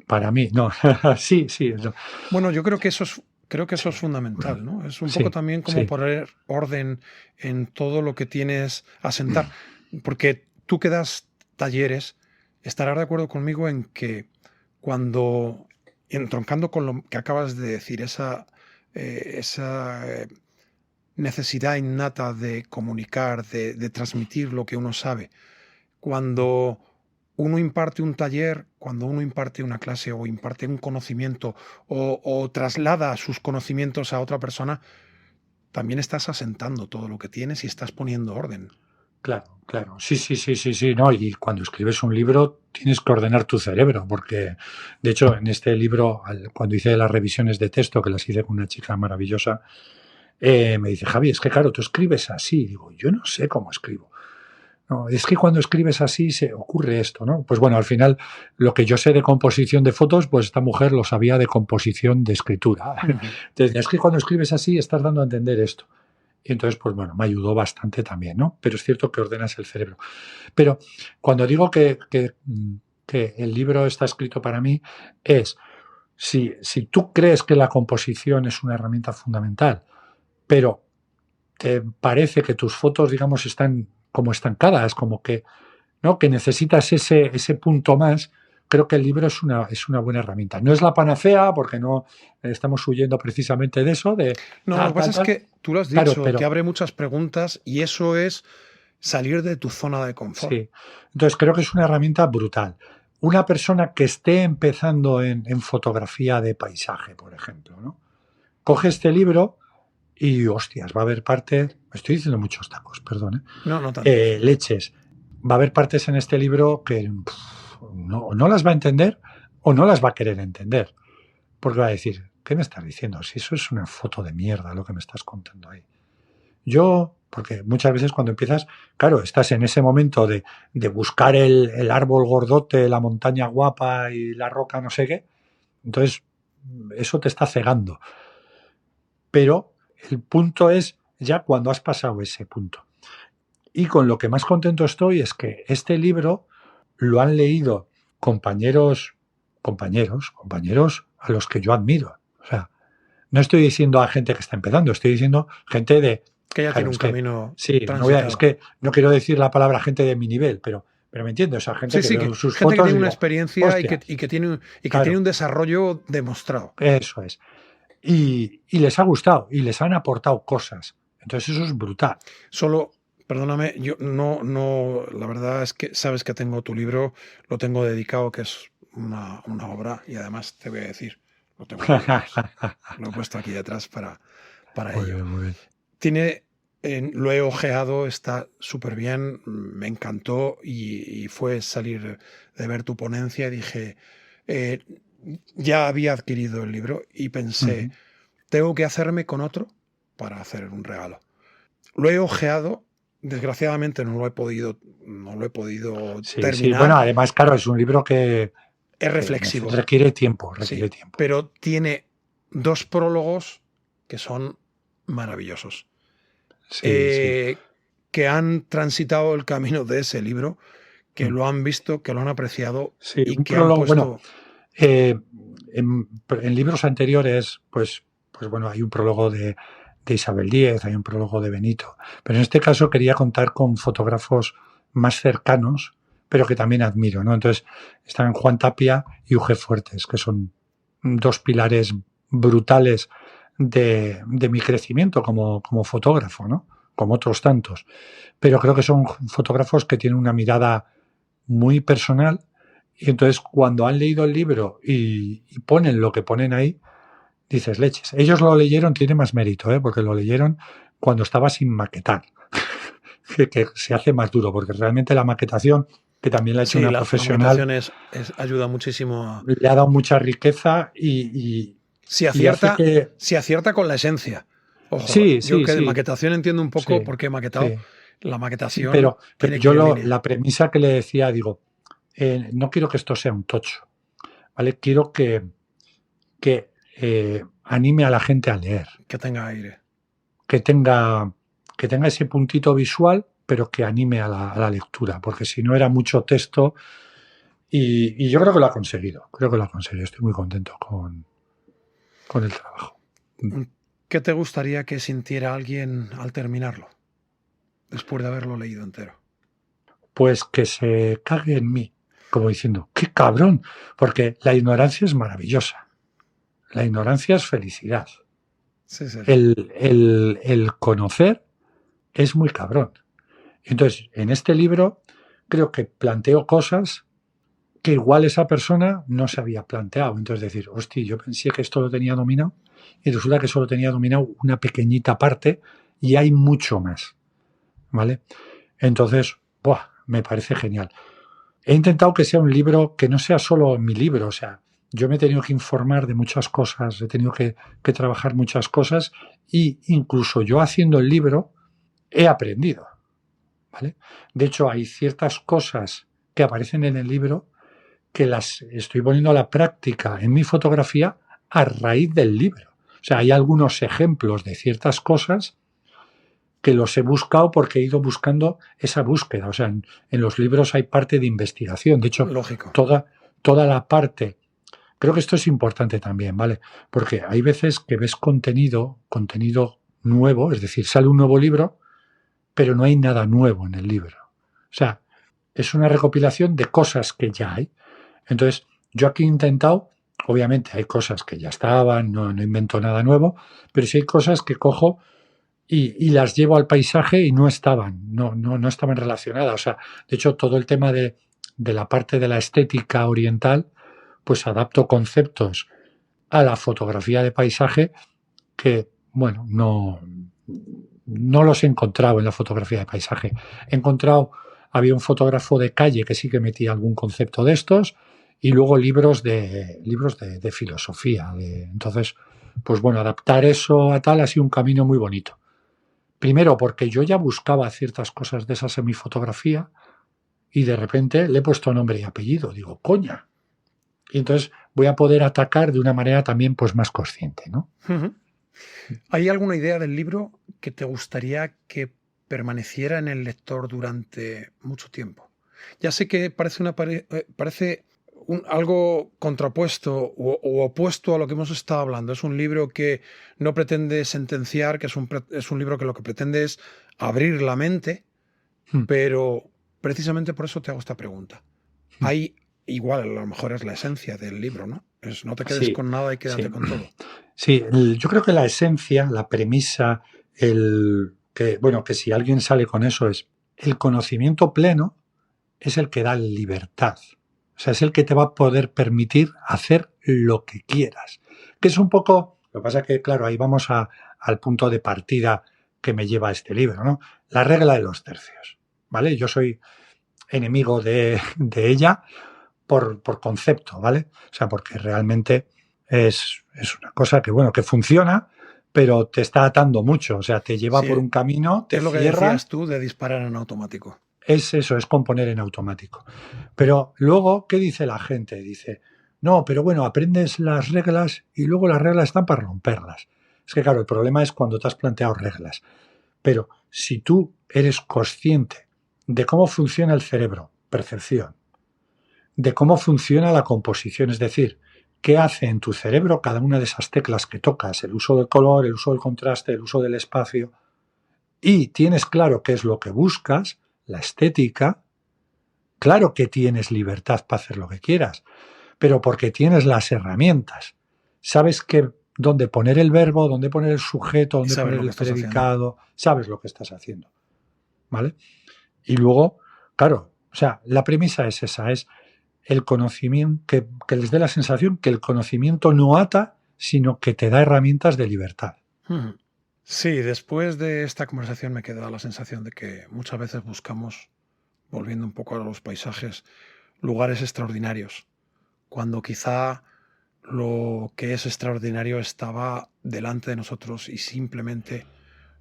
Para mí, no, sí, sí, no. Bueno, yo creo que eso es fundamental, ¿no? Es un poco Sí, también como sí, poner orden en todo lo que tienes a sentar, porque tú que das talleres, estarás de acuerdo conmigo en que cuando, entroncando con lo que acabas de decir, esa necesidad innata de comunicar, de transmitir lo que uno sabe, cuando uno imparte un taller, cuando uno imparte una clase o imparte un conocimiento o traslada sus conocimientos a otra persona, también estás asentando todo lo que tienes y estás poniendo orden. claro, claro. Sí, sí, sí, sí, sí, no. Y cuando escribes un libro tienes que ordenar tu cerebro, porque de hecho en este libro, cuando hice las revisiones de texto, que las hice con una chica maravillosa, me dice, Javi, es que claro, tú escribes así. Digo, yo no sé cómo escribo. No, es que cuando escribes así se ocurre esto, ¿no? Pues bueno, al final lo que yo sé de composición de fotos, pues esta mujer lo sabía de composición de escritura. Ujú. Entonces, es que cuando escribes así estás dando a entender esto. Y entonces, pues bueno, me ayudó bastante también, ¿no? Pero es cierto que ordenas el cerebro. Pero cuando digo que el libro está escrito para mí, es si tú crees que la composición es una herramienta fundamental, pero te parece que tus fotos, digamos, están como estancadas, como que, ¿no? Que necesitas ese punto más, creo que el libro es una buena herramienta. No es la panacea, porque no estamos huyendo precisamente de eso, de No, lo que pasa es que tú lo has Claro, dicho, te abre muchas preguntas y eso es salir de tu zona de confort. Sí. Entonces creo que es una herramienta brutal. Una persona que esté empezando en fotografía de paisaje, por ejemplo, ¿no? Coge este libro y, hostias, va a haber parte... Me estoy diciendo muchos tacos, perdón, ¿eh? No tanto. Leches. Va a haber partes en este libro que no las va a entender o no las va a querer entender. Porque va a decir, ¿qué me estás diciendo? Si eso es una foto de mierda lo que me estás contando ahí. Porque muchas veces cuando empiezas, claro, estás en ese momento de buscar el árbol gordote, la montaña guapa y la roca no sé qué, entonces eso te está cegando. Pero el punto es ya cuando has pasado ese punto. Y con lo que más contento estoy es que este libro lo han leído compañeros a los que yo admiro. O sea, no estoy diciendo a gente que está empezando, estoy diciendo gente de... Que ya tiene un camino Sí, es que no quiero decir la palabra gente de mi nivel, pero me entiendes, o sea, gente que veo sus gente fotos que tiene una experiencia y que claro, tiene un desarrollo demostrado. Eso es. Y les ha gustado y les han aportado cosas. Entonces eso es brutal. Solo, perdóname, yo no, la verdad es que sabes que tengo tu libro, lo tengo dedicado, que es una obra, y además te voy a decir, lo tengo lo he puesto aquí detrás para muy ello. Bien, muy bien. Lo he ojeado, está súper bien, me encantó y fue salir de ver tu ponencia y dije, ya había adquirido el libro y pensé, tengo que hacerme con otro para hacer un regalo. Lo he ojeado, desgraciadamente no lo he podido terminar. Sí, bueno, además, claro, es un libro que es reflexivo. Requiere tiempo. Pero tiene 2 prólogos que son maravillosos. Que han transitado el camino de ese libro, que lo han visto, que lo han apreciado y un que prólogo, han puesto... en libros anteriores, pues bueno, hay un prólogo de Isabel Díez, hay un prólogo de Benito, pero en este caso quería contar con fotógrafos más cercanos, pero que también admiro, ¿no? Entonces están Juan Tapia y Uge Fuertes, que son 2 pilares brutales de mi crecimiento como fotógrafo, ¿no? Como otros tantos. Pero creo que son fotógrafos que tienen una mirada muy personal y entonces cuando han leído el libro y ponen lo que ponen ahí, dices, leches. Ellos lo leyeron, tiene más mérito, porque lo leyeron cuando estaba sin maquetar, que se hace más duro, porque realmente la maquetación, que también la ha hecho una profesional, la maquetación ayuda muchísimo. Le ha dado mucha riqueza y si acierta con la esencia. Ojo, yo que de maquetación entiendo un poco porque he maquetado. La maquetación. Pero yo la premisa que le decía, digo, no quiero que esto sea un tocho, ¿vale? Quiero que anime a la gente a leer. Que tenga aire. Que tenga ese puntito visual, pero que anime a la lectura, porque si no era mucho texto y yo creo que lo ha conseguido. Estoy muy contento con el trabajo. ¿Qué te gustaría que sintiera alguien al terminarlo? Después de haberlo leído entero. Pues que se cague en mí, como diciendo, ¡qué cabrón! Porque la ignorancia es maravillosa. La ignorancia es felicidad. Sí. El conocer es muy cabrón. Entonces, en este libro creo que planteo cosas que igual esa persona no se había planteado. Entonces decir, hostia, yo pensé que esto lo tenía dominado y resulta que solo tenía dominado una pequeñita parte y hay mucho más. ¿Vale? Entonces, me parece genial. He intentado que sea un libro que no sea solo mi libro, o sea, yo me he tenido que informar de muchas cosas, he tenido que trabajar muchas cosas y incluso yo haciendo el libro he aprendido, ¿vale? De hecho, hay ciertas cosas que aparecen en el libro que las estoy poniendo a la práctica en mi fotografía a raíz del libro. O sea, hay algunos ejemplos de ciertas cosas que los he buscado porque he ido buscando esa búsqueda. O sea, en los libros hay parte de investigación. De hecho, lógico, toda la parte... Creo que esto es importante también, ¿vale? Porque hay veces que ves contenido nuevo, es decir, sale un nuevo libro, pero no hay nada nuevo en el libro. O sea, es una recopilación de cosas que ya hay. Entonces, yo aquí he intentado, obviamente hay cosas que ya estaban, no invento nada nuevo, pero sí hay cosas que cojo y las llevo al paisaje y no estaban, no estaban relacionadas. O sea, de hecho, todo el tema de la parte de la estética oriental, pues adapto conceptos a la fotografía de paisaje que, bueno, no los he encontrado en la fotografía de paisaje. He encontrado, había un fotógrafo de calle que sí que metía algún concepto de estos y luego libros de filosofía. Entonces, pues bueno, adaptar eso a tal ha sido un camino muy bonito. Primero porque yo ya buscaba ciertas cosas de esa semifotografía y de repente le he puesto nombre y apellido. Digo, coña. Y entonces voy a poder atacar de una manera también pues más consciente, ¿no? Uh-huh. ¿Hay alguna idea del libro que te gustaría que permaneciera en el lector durante mucho tiempo? Ya sé que parece algo contrapuesto o opuesto a lo que hemos estado hablando. Es un libro que no pretende sentenciar, que es un libro que lo que pretende es abrir la mente, pero precisamente por eso te hago esta pregunta. Hay, igual, a lo mejor es la esencia del libro, ¿no? No te quedes Sí, con nada y quédate sí. con todo. Sí, yo creo que la esencia, la premisa, que si alguien sale con eso es el conocimiento pleno es el que da libertad. O sea, es el que te va a poder permitir hacer lo que quieras. Que es un poco, lo que pasa es que, claro, ahí vamos al punto de partida que me lleva a este libro, ¿no? La regla de los tercios, ¿vale? Yo soy enemigo de ella por concepto, ¿vale? O sea, porque realmente es una cosa que, bueno, que funciona, pero te está atando mucho. O sea, te lleva por Sí, un camino, te es lo que cierra. decías tú de disparar en automático. Es eso, es componer en automático. Pero luego, ¿qué dice la gente? Dice, no, pero bueno, aprendes las reglas y luego las reglas están para romperlas. Es que, claro, el problema es cuando te has planteado reglas. Pero si tú eres consciente de cómo funciona el cerebro, percepción, de cómo funciona la composición, es decir, qué hace en tu cerebro cada una de esas teclas que tocas, el uso del color, el uso del contraste, el uso del espacio, y tienes claro qué es lo que buscas, la estética, claro que tienes libertad para hacer lo que quieras, pero porque tienes las herramientas. Sabes dónde poner el verbo, dónde poner el sujeto, Y dónde sabes poner lo que el estás haciendo. predicado, sabes lo que estás haciendo. ¿Vale? Y luego, claro, o sea, la premisa es esa, es el conocimiento, que les dé la sensación que el conocimiento no ata, sino que te da herramientas de libertad. Sí, después de esta conversación me queda la sensación de que muchas veces buscamos, volviendo un poco a los paisajes, lugares extraordinarios, cuando quizá lo que es extraordinario estaba delante de nosotros y simplemente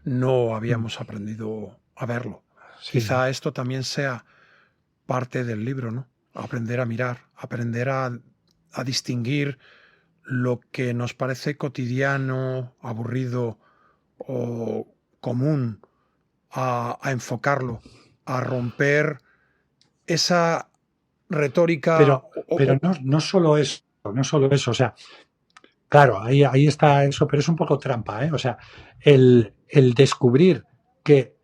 no habíamos aprendido a verlo. Sí, Quizá esto también sea parte del libro, ¿no? Aprender a mirar, aprender a distinguir lo que nos parece cotidiano, aburrido o común, a enfocarlo, a romper esa retórica pero no solo eso, no solo eso, o sea, claro, ahí está eso, pero es un poco trampa, ¿eh? O sea, el descubrir que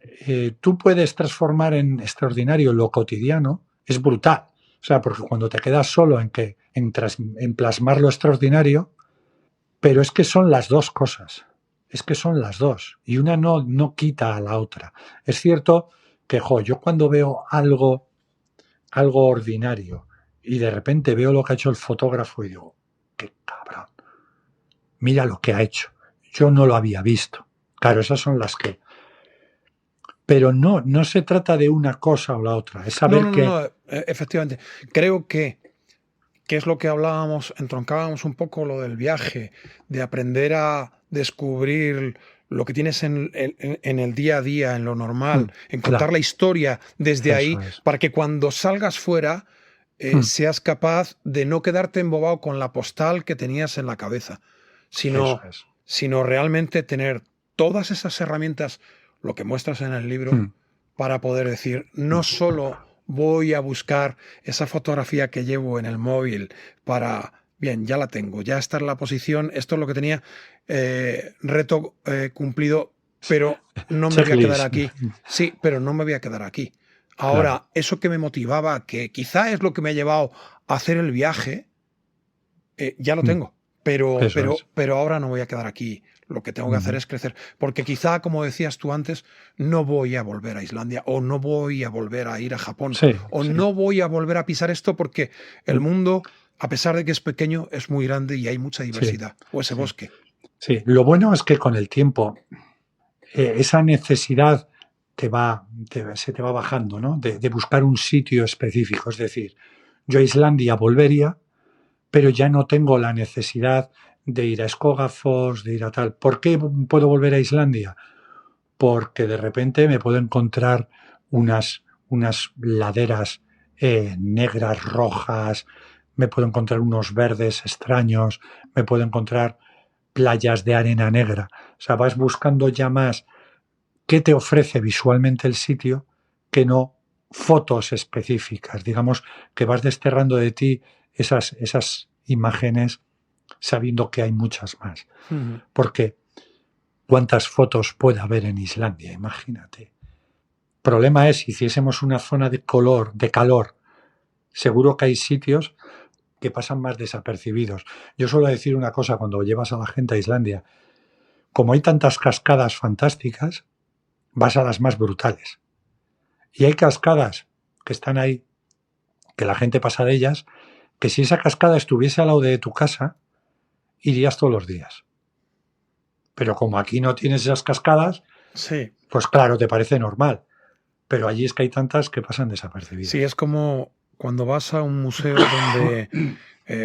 tú puedes transformar en extraordinario lo cotidiano es brutal. O sea, porque cuando te quedas solo en plasmar lo extraordinario, pero es que son las dos cosas. Es que son las dos. Y una no quita a la otra. Es cierto que, yo cuando veo algo ordinario y de repente veo lo que ha hecho el fotógrafo y digo, qué cabrón. Mira lo que ha hecho. Yo no lo había visto. Claro, esas son las que. Pero no se trata de una cosa o la otra. Es saber que. No, efectivamente. Creo que es lo que hablábamos, entroncábamos un poco lo del viaje, de aprender a descubrir lo que tienes en el día a día, en lo normal, en contar Claro, la historia desde eso ahí, es. para que cuando salgas fuera seas capaz de no quedarte embobado con la postal que tenías en la cabeza, Eso sino, es. sino realmente tener todas esas herramientas, lo que muestras en el libro, para poder decir, no solo voy a buscar esa fotografía que llevo en el móvil para, bien, ya la tengo, ya está en la posición, esto es lo que tenía, reto cumplido, pero no me voy a quedar Checklist. aquí. Sí, pero no me voy a quedar aquí. Ahora, eso que me motivaba, que quizá es lo que me ha llevado a hacer el viaje, ya lo tengo. Pero ahora no voy a quedar aquí. Lo que tengo que hacer es crecer. Porque quizá, como decías tú antes, no voy a volver a Islandia o no voy a volver a ir a Japón no voy a volver a pisar esto porque el mundo, a pesar de que es pequeño, es muy grande y hay mucha diversidad. O ese bosque. Sí, lo bueno es que con el tiempo esa necesidad se te va bajando, ¿no? De buscar un sitio específico. Es decir, yo a Islandia volvería, pero ya no tengo la necesidad de ir a Skógafoss, de ir a tal. ¿Por qué puedo volver a Islandia? Porque de repente me puedo encontrar unas laderas negras, rojas, me puedo encontrar unos verdes extraños, me puedo encontrar playas de arena negra. O sea, vas buscando ya más qué te ofrece visualmente el sitio que no fotos específicas. Digamos que vas desterrando de ti esas imágenes sabiendo que hay muchas más. Porque ¿cuántas fotos puede haber en Islandia? Imagínate. El problema es, si hiciésemos una zona de calor, seguro que hay sitios que pasan más desapercibidos. Yo suelo decir una cosa cuando llevas a la gente a Islandia. Como hay tantas cascadas fantásticas, vas a las más brutales. Y hay cascadas que están ahí, que la gente pasa de ellas, que si esa cascada estuviese al lado de tu casa, irías todos los días. Pero como aquí no tienes esas cascadas, pues claro, te parece normal. Pero allí es que hay tantas que pasan desapercibidas. Sí, es como cuando vas a un museo donde,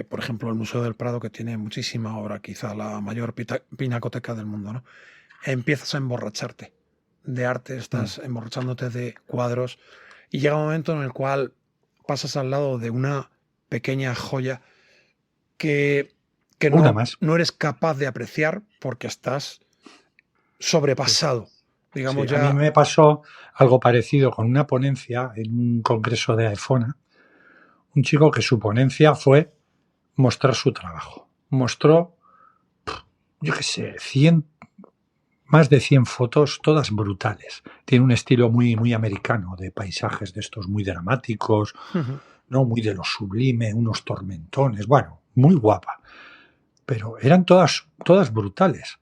por ejemplo, el Museo del Prado, que tiene muchísima obra, quizá la mayor pinacoteca del mundo, ¿no? Empiezas a emborracharte de arte, estás emborrachándote de cuadros y llega un momento en el cual pasas al lado de una pequeña joya que no eres capaz de apreciar porque estás sobrepasado. Digamos, A mí me pasó algo parecido con una ponencia en un congreso de AEFONA. Un chico que su ponencia fue mostrar su trabajo. Mostró, yo qué sé, más de 100 fotos, todas brutales. Tiene un estilo muy, muy americano, de paisajes de estos muy dramáticos, ¿no? Muy de lo sublime, unos tormentones, bueno, muy guapa. Pero eran todas brutales.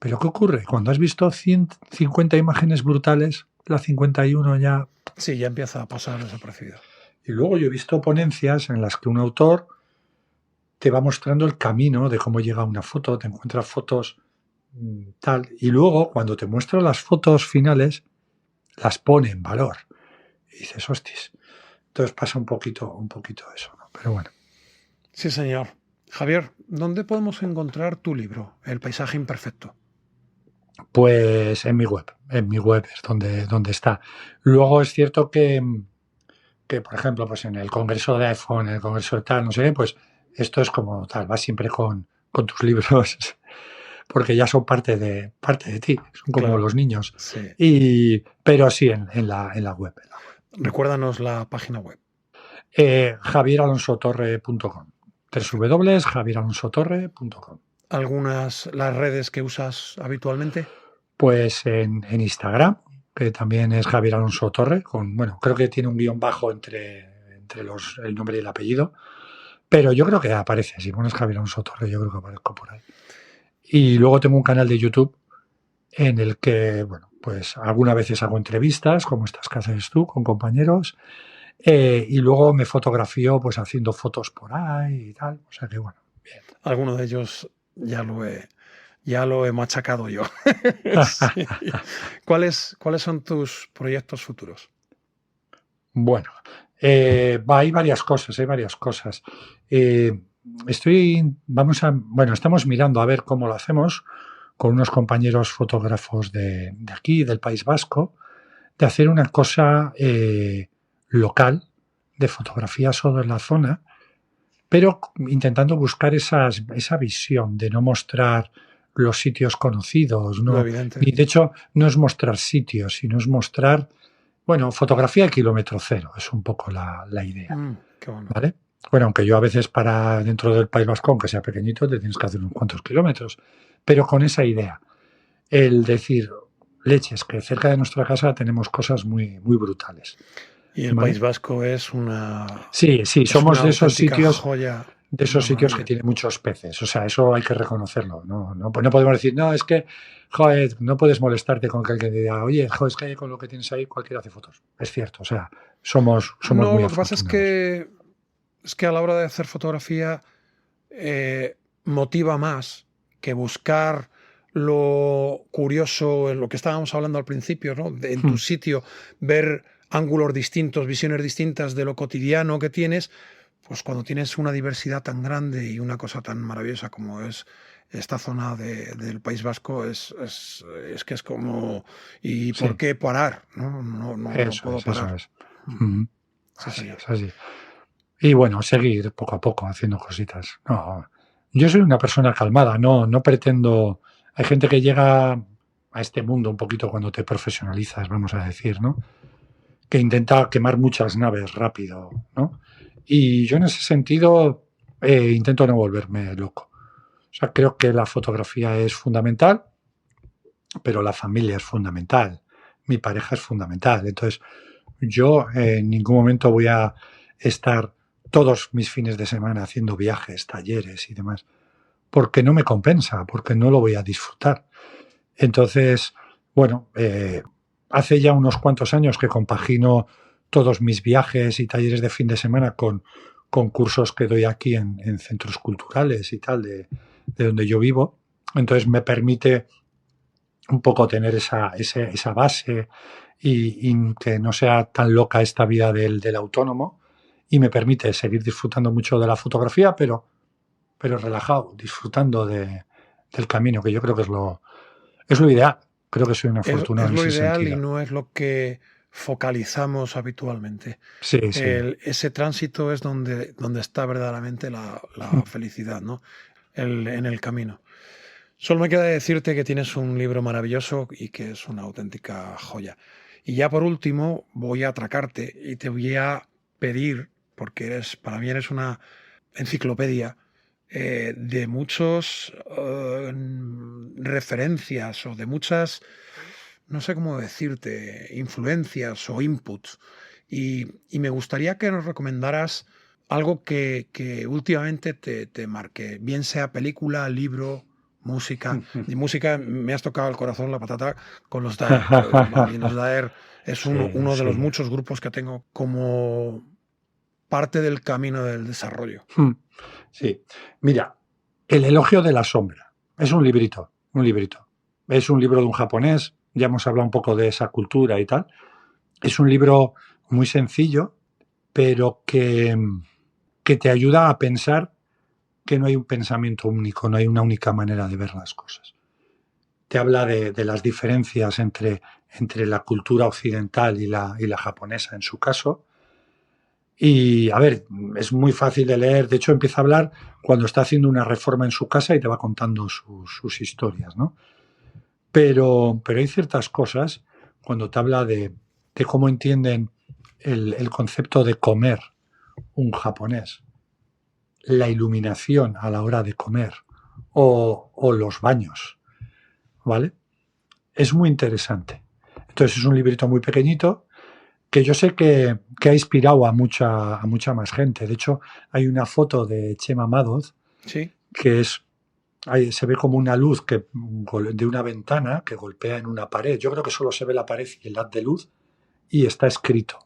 ¿Pero qué ocurre? Cuando has visto 150 imágenes brutales, la 51 ya... Sí, ya empieza a pasar desapercibido. Y luego yo he visto ponencias en las que un autor te va mostrando el camino de cómo llega una foto, te encuentras fotos tal, y luego cuando te muestra las fotos finales, las pone en valor. Y dices, hostis. Entonces pasa un poquito eso, ¿no? Pero bueno. Sí, señor. Javier, ¿dónde podemos encontrar tu libro, El paisaje imperfecto? Pues en mi web es donde está. Luego es cierto que, por ejemplo, pues en el congreso de iPhone, en el congreso de tal, no sé qué, pues esto es como tal, vas siempre con tus libros, porque ya son parte de ti, son como los niños. Sí. Pero sí, en la web. Recuérdanos la página web. javieralonsotorre.com www.javieralonsotorre.com. ¿Las redes que usas habitualmente? Pues en Instagram, que también es Javier Alonso Torre, creo que tiene un guión bajo entre el nombre y el apellido, pero yo creo que aparece, si pones Javier Alonso Torre, yo creo que aparezco por ahí. Y luego tengo un canal de YouTube en el que, pues algunas veces hago entrevistas, como estas que haces tú, con compañeros, y luego me fotografío pues haciendo fotos por ahí y tal, o sea que bien. Alguno de ellos ya lo he machacado yo. Sí. ¿Cuáles son tus proyectos futuros? Bueno, hay varias cosas. Estamos mirando a ver cómo lo hacemos con unos compañeros fotógrafos de aquí, del País Vasco, de hacer una cosa local de fotografía solo en la zona, pero intentando buscar esa visión de no mostrar los sitios conocidos, ¿no? Y de hecho no es mostrar sitios, sino es mostrar, fotografía de kilómetro cero, es un poco la idea. Qué bueno. ¿Vale? Bueno, aunque yo a veces para dentro del País Vasco, aunque sea pequeñito, te tienes que hacer unos cuantos kilómetros, pero con esa idea, el decir, leches, que cerca de nuestra casa tenemos cosas muy, muy brutales. Y el ¿vale? País Vasco Sí, sí, es una somos auténtica joya, de esos una sitios que maravilla. tienen muchos peces. O sea, eso hay que reconocerlo. No, no, pues no podemos decir, no, es que, joder, no puedes molestarte con que alguien diga, oye, joder, es que con lo que tienes ahí cualquiera hace fotos. Es cierto, o sea, somos No, muy lo que pasa afortunados. es que a la hora de hacer fotografía motiva más que buscar lo curioso, en lo que estábamos hablando al principio, ¿no? En tu Hmm, sitio, ver ángulos distintos, visiones distintas de lo cotidiano que tienes, pues cuando tienes una diversidad tan grande y una cosa tan maravillosa como es esta zona del País Vasco, es que es como, ¿y por sí, qué parar? No eso puedo es, eso parar. es. Mm, Hmm, sí, así señor. es, así. Y bueno, seguir poco a poco haciendo cositas. No, yo soy una persona calmada, no pretendo. Hay gente que llega a este mundo un poquito cuando te profesionalizas, vamos a decir, ¿no? Que intenta quemar muchas naves rápido, ¿no? Y yo en ese sentido intento no volverme loco. O sea, creo que la fotografía es fundamental, pero la familia es fundamental, mi pareja es fundamental. Entonces, yo en ningún momento voy a estar todos mis fines de semana haciendo viajes, talleres y demás, porque no me compensa, porque no lo voy a disfrutar. Entonces, bueno, hace ya unos cuantos años que compagino todos mis viajes y talleres de fin de semana con cursos que doy aquí en centros culturales y tal, de donde yo vivo. Entonces me permite un poco tener esa base y que no sea tan loca esta vida del autónomo y me permite seguir disfrutando mucho de la fotografía, pero relajado, disfrutando del camino, que yo creo que es lo ideal. Creo que soy un afortunado Es en lo ese ideal y sentido. no es lo que focalizamos habitualmente. Sí, sí. Ese tránsito es donde está verdaderamente la felicidad, ¿no? En el camino. Solo me queda decirte que tienes un libro maravilloso y que es una auténtica joya. Y ya por último, voy a atracarte y te voy a pedir, porque para mí eres una enciclopedia de muchas referencias o de muchas, no sé cómo decirte, influencias o inputs. Y me gustaría que nos recomendaras algo que últimamente te marque, bien sea película, libro, música. Y música me has tocado el corazón, la patata, con los Daer. A mí los Daer es Sí, uno de los sí. muchos grupos que tengo como parte del camino del desarrollo. Sí. Mira, El elogio de la sombra. Es un librito, un librito. Es un libro de un japonés, ya hemos hablado un poco de esa cultura y tal. Es un libro muy sencillo, pero que te ayuda a pensar que no hay un pensamiento único, no hay una única manera de ver las cosas. Te habla de las diferencias entre la cultura occidental y la japonesa en su caso. Y a ver, es muy fácil de leer. De hecho, empieza a hablar cuando está haciendo una reforma en su casa y te va contando sus historias, ¿no? Pero hay ciertas cosas cuando te habla de cómo entienden el concepto de comer un japonés, la iluminación a la hora de comer o los baños, ¿vale? Es muy interesante. Entonces es un librito muy pequeñito que yo sé que ha inspirado a mucha más gente. De hecho, hay una foto de Chema Madoz Sí, que se ve como una luz de una ventana que golpea en una pared. Yo creo que solo se ve la pared y el haz de luz y está escrito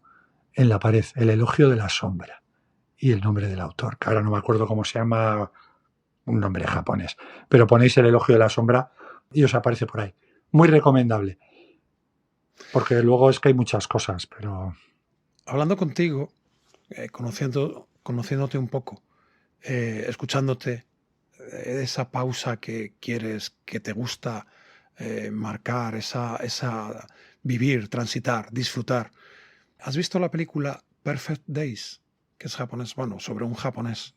en la pared el elogio de la sombra y el nombre del autor, que ahora no me acuerdo cómo se llama, un nombre japonés. Pero ponéis el elogio de la sombra y os aparece por ahí. Muy recomendable, porque luego es que hay muchas cosas, pero hablando contigo, conociéndote un poco, escuchándote, esa pausa que quieres, que te gusta marcar, esa vivir, transitar, disfrutar. ¿Has visto la película Perfect Days? Que es japonés, bueno, sobre un japonés.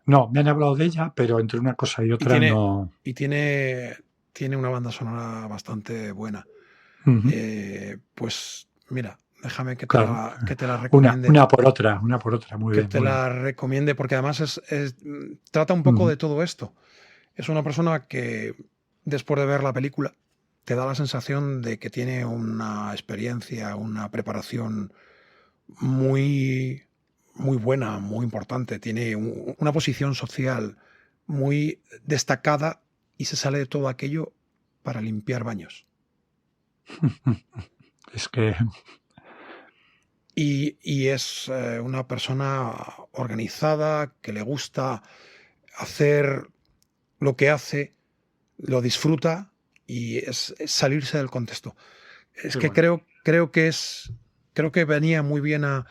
no, me han hablado de ella, pero entre una cosa y Y otra tiene, no. y tiene una banda sonora bastante buena. Ujú. Pues mira, déjame Claro, que te la recomiende. una por otra, muy Que bien, te muy bien. la recomiende porque además trata un poco Ujú. de todo esto. Es una persona que después de ver la película te da la sensación de que tiene una experiencia, una preparación muy, muy buena, muy importante. Tiene una posición social muy destacada y se sale de todo aquello para limpiar baños. Es que Y es una persona organizada, que le gusta hacer lo que hace, lo disfruta y es salirse del contexto. Es qué que bueno. creo que venía muy bien a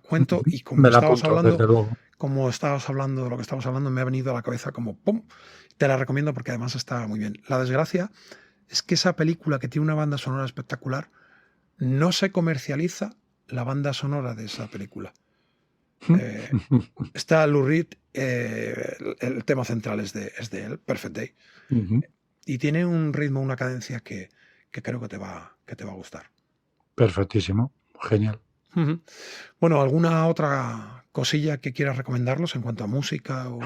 cuento y Me la apunto, desde luego. como estabas hablando de lo que estabas hablando, me ha venido a la cabeza como ¡pum! Te la recomiendo porque además está muy bien. La desgracia es que esa película que tiene una banda sonora espectacular, no se comercializa la banda sonora de esa película. Está Lou Reed, el tema central es de él, Perfect Day, y tiene un ritmo, una cadencia que creo que te va a gustar. Perfectísimo, genial. Bueno, ¿alguna otra cosilla que quieras recomendarlos en cuanto a música o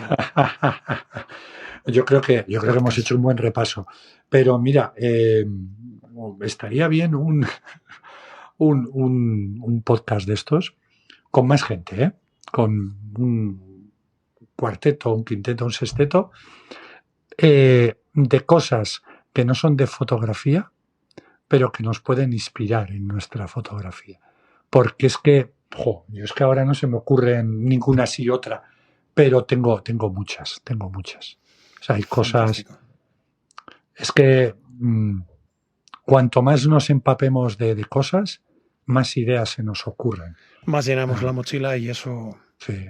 Yo creo que hemos podcast? hecho un buen repaso. Pero mira, estaría bien un podcast de estos con más gente, ¿eh? Con un cuarteto, un quinteto, un sexteto, de cosas que no son de fotografía, pero que nos pueden inspirar en nuestra fotografía. Porque es que, yo es que ahora no se me ocurre ninguna así otra, pero tengo muchas. O sea, hay cosas. Fantástico. Es que cuanto más nos empapemos de cosas, más ideas se nos ocurren. Más llenamos la mochila y eso Sí.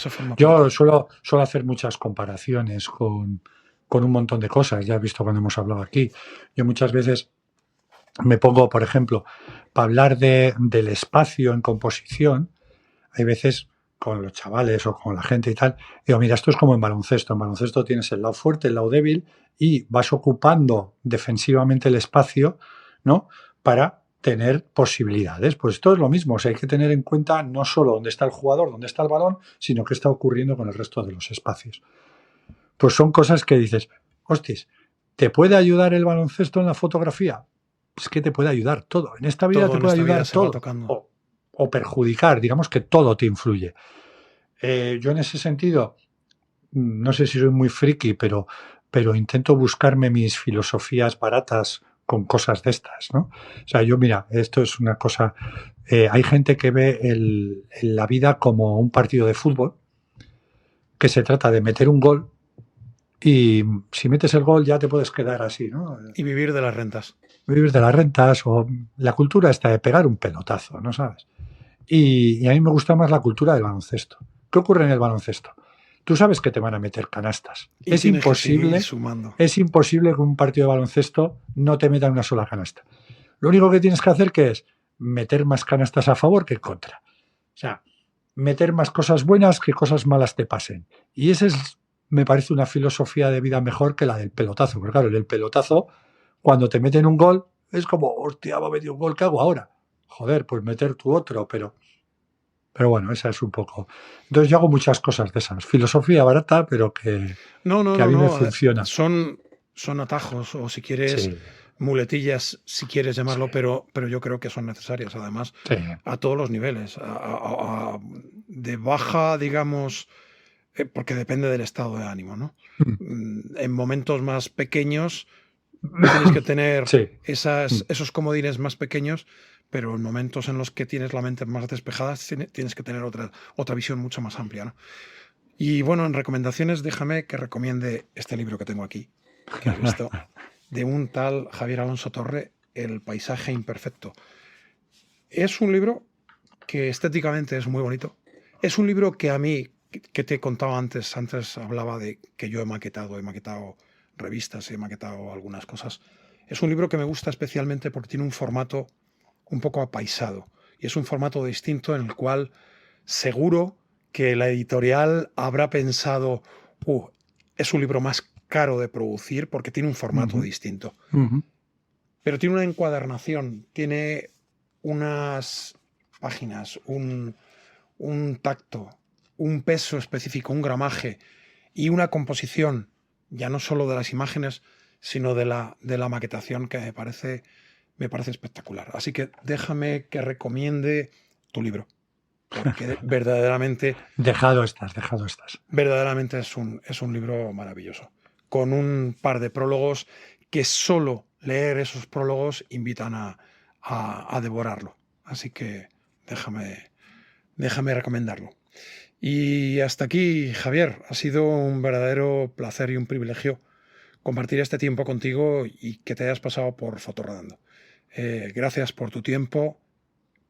forma Yo parte. suelo hacer muchas comparaciones con un montón de cosas. Ya he visto cuando hemos hablado aquí. Yo muchas veces me pongo, por ejemplo, para hablar del espacio en composición, hay veces con los chavales o con la gente y tal, digo, mira, esto es como en baloncesto. En baloncesto tienes el lado fuerte, el lado débil y vas ocupando defensivamente el espacio, ¿no? Para tener posibilidades. Pues esto es lo mismo. O sea, hay que tener en cuenta no solo dónde está el jugador, dónde está el balón, sino qué está ocurriendo con el resto de los espacios. Pues son cosas que dices, hostis, ¿te puede ayudar el baloncesto en la fotografía? Es que te puede ayudar todo. En esta vida Todo te en puede esta vida ayudar se va todo. tocando. O perjudicar, digamos que todo te influye. Yo en ese sentido, no sé si soy muy friki, pero intento buscarme mis filosofías baratas con cosas de estas, ¿no? O sea, yo, mira, esto es una cosa. Hay gente que ve la vida como un partido de fútbol, que se trata de meter un gol y si metes el gol ya te puedes quedar así, ¿no? Y vivir de las rentas. Vivir de las rentas o la cultura está de pegar un pelotazo, ¿no sabes? Y a mí me gusta más la cultura del baloncesto. ¿Qué ocurre en el baloncesto? Tú sabes que te van a meter canastas. Y tienes que seguir sumando. Es imposible que un partido de baloncesto no te meta una sola canasta. Lo único que tienes que hacer que es meter más canastas a favor que en contra. O sea, meter más cosas buenas que cosas malas te pasen. Y esa es, me parece, una filosofía de vida mejor que la del pelotazo. Porque claro, el pelotazo, cuando te meten un gol, es como, hostia, va a meter un gol, ¿qué hago ahora? Joder, pues meter tu otro, pero bueno, esa es un poco. Entonces yo hago muchas cosas de esas. Filosofía barata, pero que a mí me funciona. Son atajos o si quieres Sí, muletillas, si quieres llamarlo, pero yo creo que son necesarias además sí. a todos los niveles. De baja, digamos, porque depende del estado de ánimo, ¿no? En momentos más pequeños tienes que tener Sí. esos comodines más pequeños, pero en momentos en los que tienes la mente más despejada tienes que tener otra visión mucho más amplia, ¿no? Y bueno, en recomendaciones déjame que recomiende este libro que tengo aquí, que has visto, de un tal Javier Alonso Torre, El paisaje imperfecto. Es un libro que estéticamente es muy bonito. Es un libro que a mí, que te he contado antes hablaba de que yo he maquetado revistas, he maquetado algunas cosas. Es un libro que me gusta especialmente porque tiene un formato un poco apaisado y es un formato distinto en el cual seguro que la editorial habrá pensado, es un libro más caro de producir porque tiene un formato distinto. Pero tiene una encuadernación, tiene unas páginas, un tacto, un peso específico, un gramaje y una composición, ya no solo de las imágenes, sino de la maquetación, que me parece espectacular. Así que déjame que recomiende tu libro. porque verdaderamente Dejado estás. verdaderamente es un libro maravilloso, con un par de prólogos que solo leer esos prólogos invitan a devorarlo. Así que déjame recomendarlo. Y hasta aquí, Javier, ha sido un verdadero placer y un privilegio compartir este tiempo contigo y que te hayas pasado por Fotorrodando. Gracias por tu tiempo,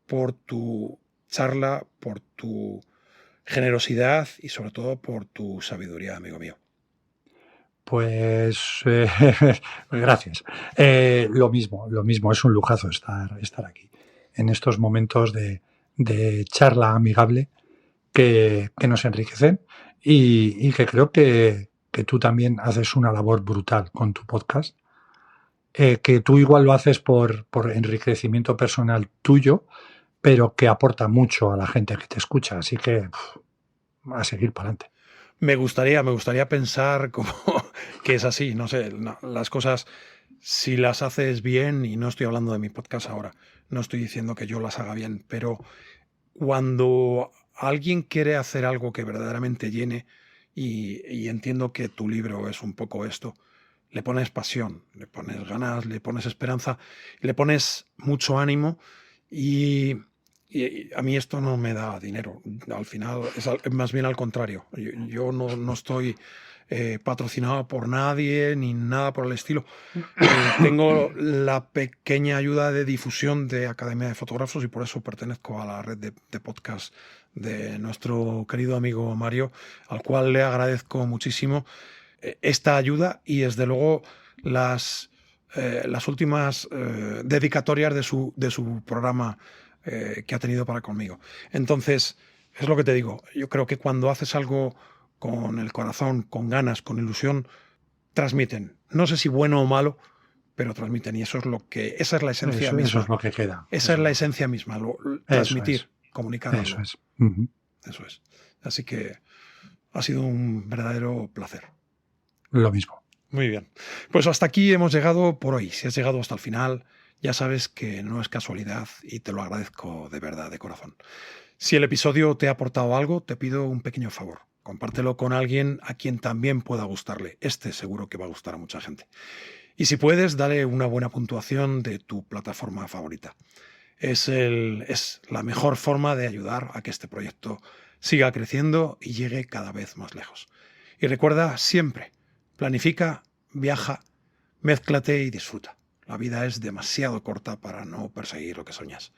por tu charla, por tu generosidad y sobre todo por tu sabiduría, amigo mío. Pues gracias. Lo mismo, es un lujazo estar aquí, en estos momentos de charla amigable que nos enriquecen y que creo que tú también haces una labor brutal con tu podcast, que tú igual lo haces por enriquecimiento personal tuyo, pero que aporta mucho a la gente que te escucha, así que a seguir para adelante. Me gustaría pensar como que es así, no sé, las cosas, si las haces bien, y no estoy hablando de mi podcast ahora, no estoy diciendo que yo las haga bien, pero cuando alguien quiere hacer algo que verdaderamente llene, y entiendo que tu libro es un poco esto, le pones pasión, le pones ganas, le pones esperanza, le pones mucho ánimo y a mí esto no me da dinero. Al final es más bien al contrario. Yo no estoy patrocinado por nadie ni nada por el estilo. Tengo la pequeña ayuda de difusión de Academia de Fotógrafos y por eso pertenezco a la red de podcast de nuestro querido amigo Mario, al cual le agradezco muchísimo esta ayuda y desde luego las últimas dedicatorias de su programa que ha tenido para conmigo. Entonces, es lo que te digo, yo creo que cuando haces algo con el corazón, con ganas, con ilusión, transmiten. No sé si bueno o malo, pero transmiten y esa es la esencia misma. Eso es lo que queda. Esa es la esencia misma, transmitir, comunicar algo. Eso es. Uh-huh. Eso es. Así que ha sido un verdadero placer. Lo mismo. Muy bien. Pues hasta aquí hemos llegado por hoy. Si has llegado hasta el final, ya sabes que no es casualidad y te lo agradezco de verdad, de corazón. Si el episodio te ha aportado algo, te pido un pequeño favor. Compártelo con alguien a quien también pueda gustarle. Seguro que va a gustar a mucha gente. Y si puedes, dale una buena puntuación de tu plataforma favorita. Es la mejor forma de ayudar a que este proyecto siga creciendo y llegue cada vez más lejos. Y recuerda siempre, planifica, viaja, mézclate y disfruta. La vida es demasiado corta para no perseguir lo que soñas.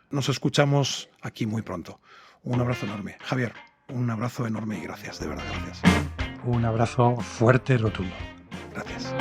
Nos escuchamos aquí muy pronto. Un abrazo enorme. Javier, un abrazo enorme y gracias, de verdad, gracias. Un abrazo fuerte, rotundo. Gracias.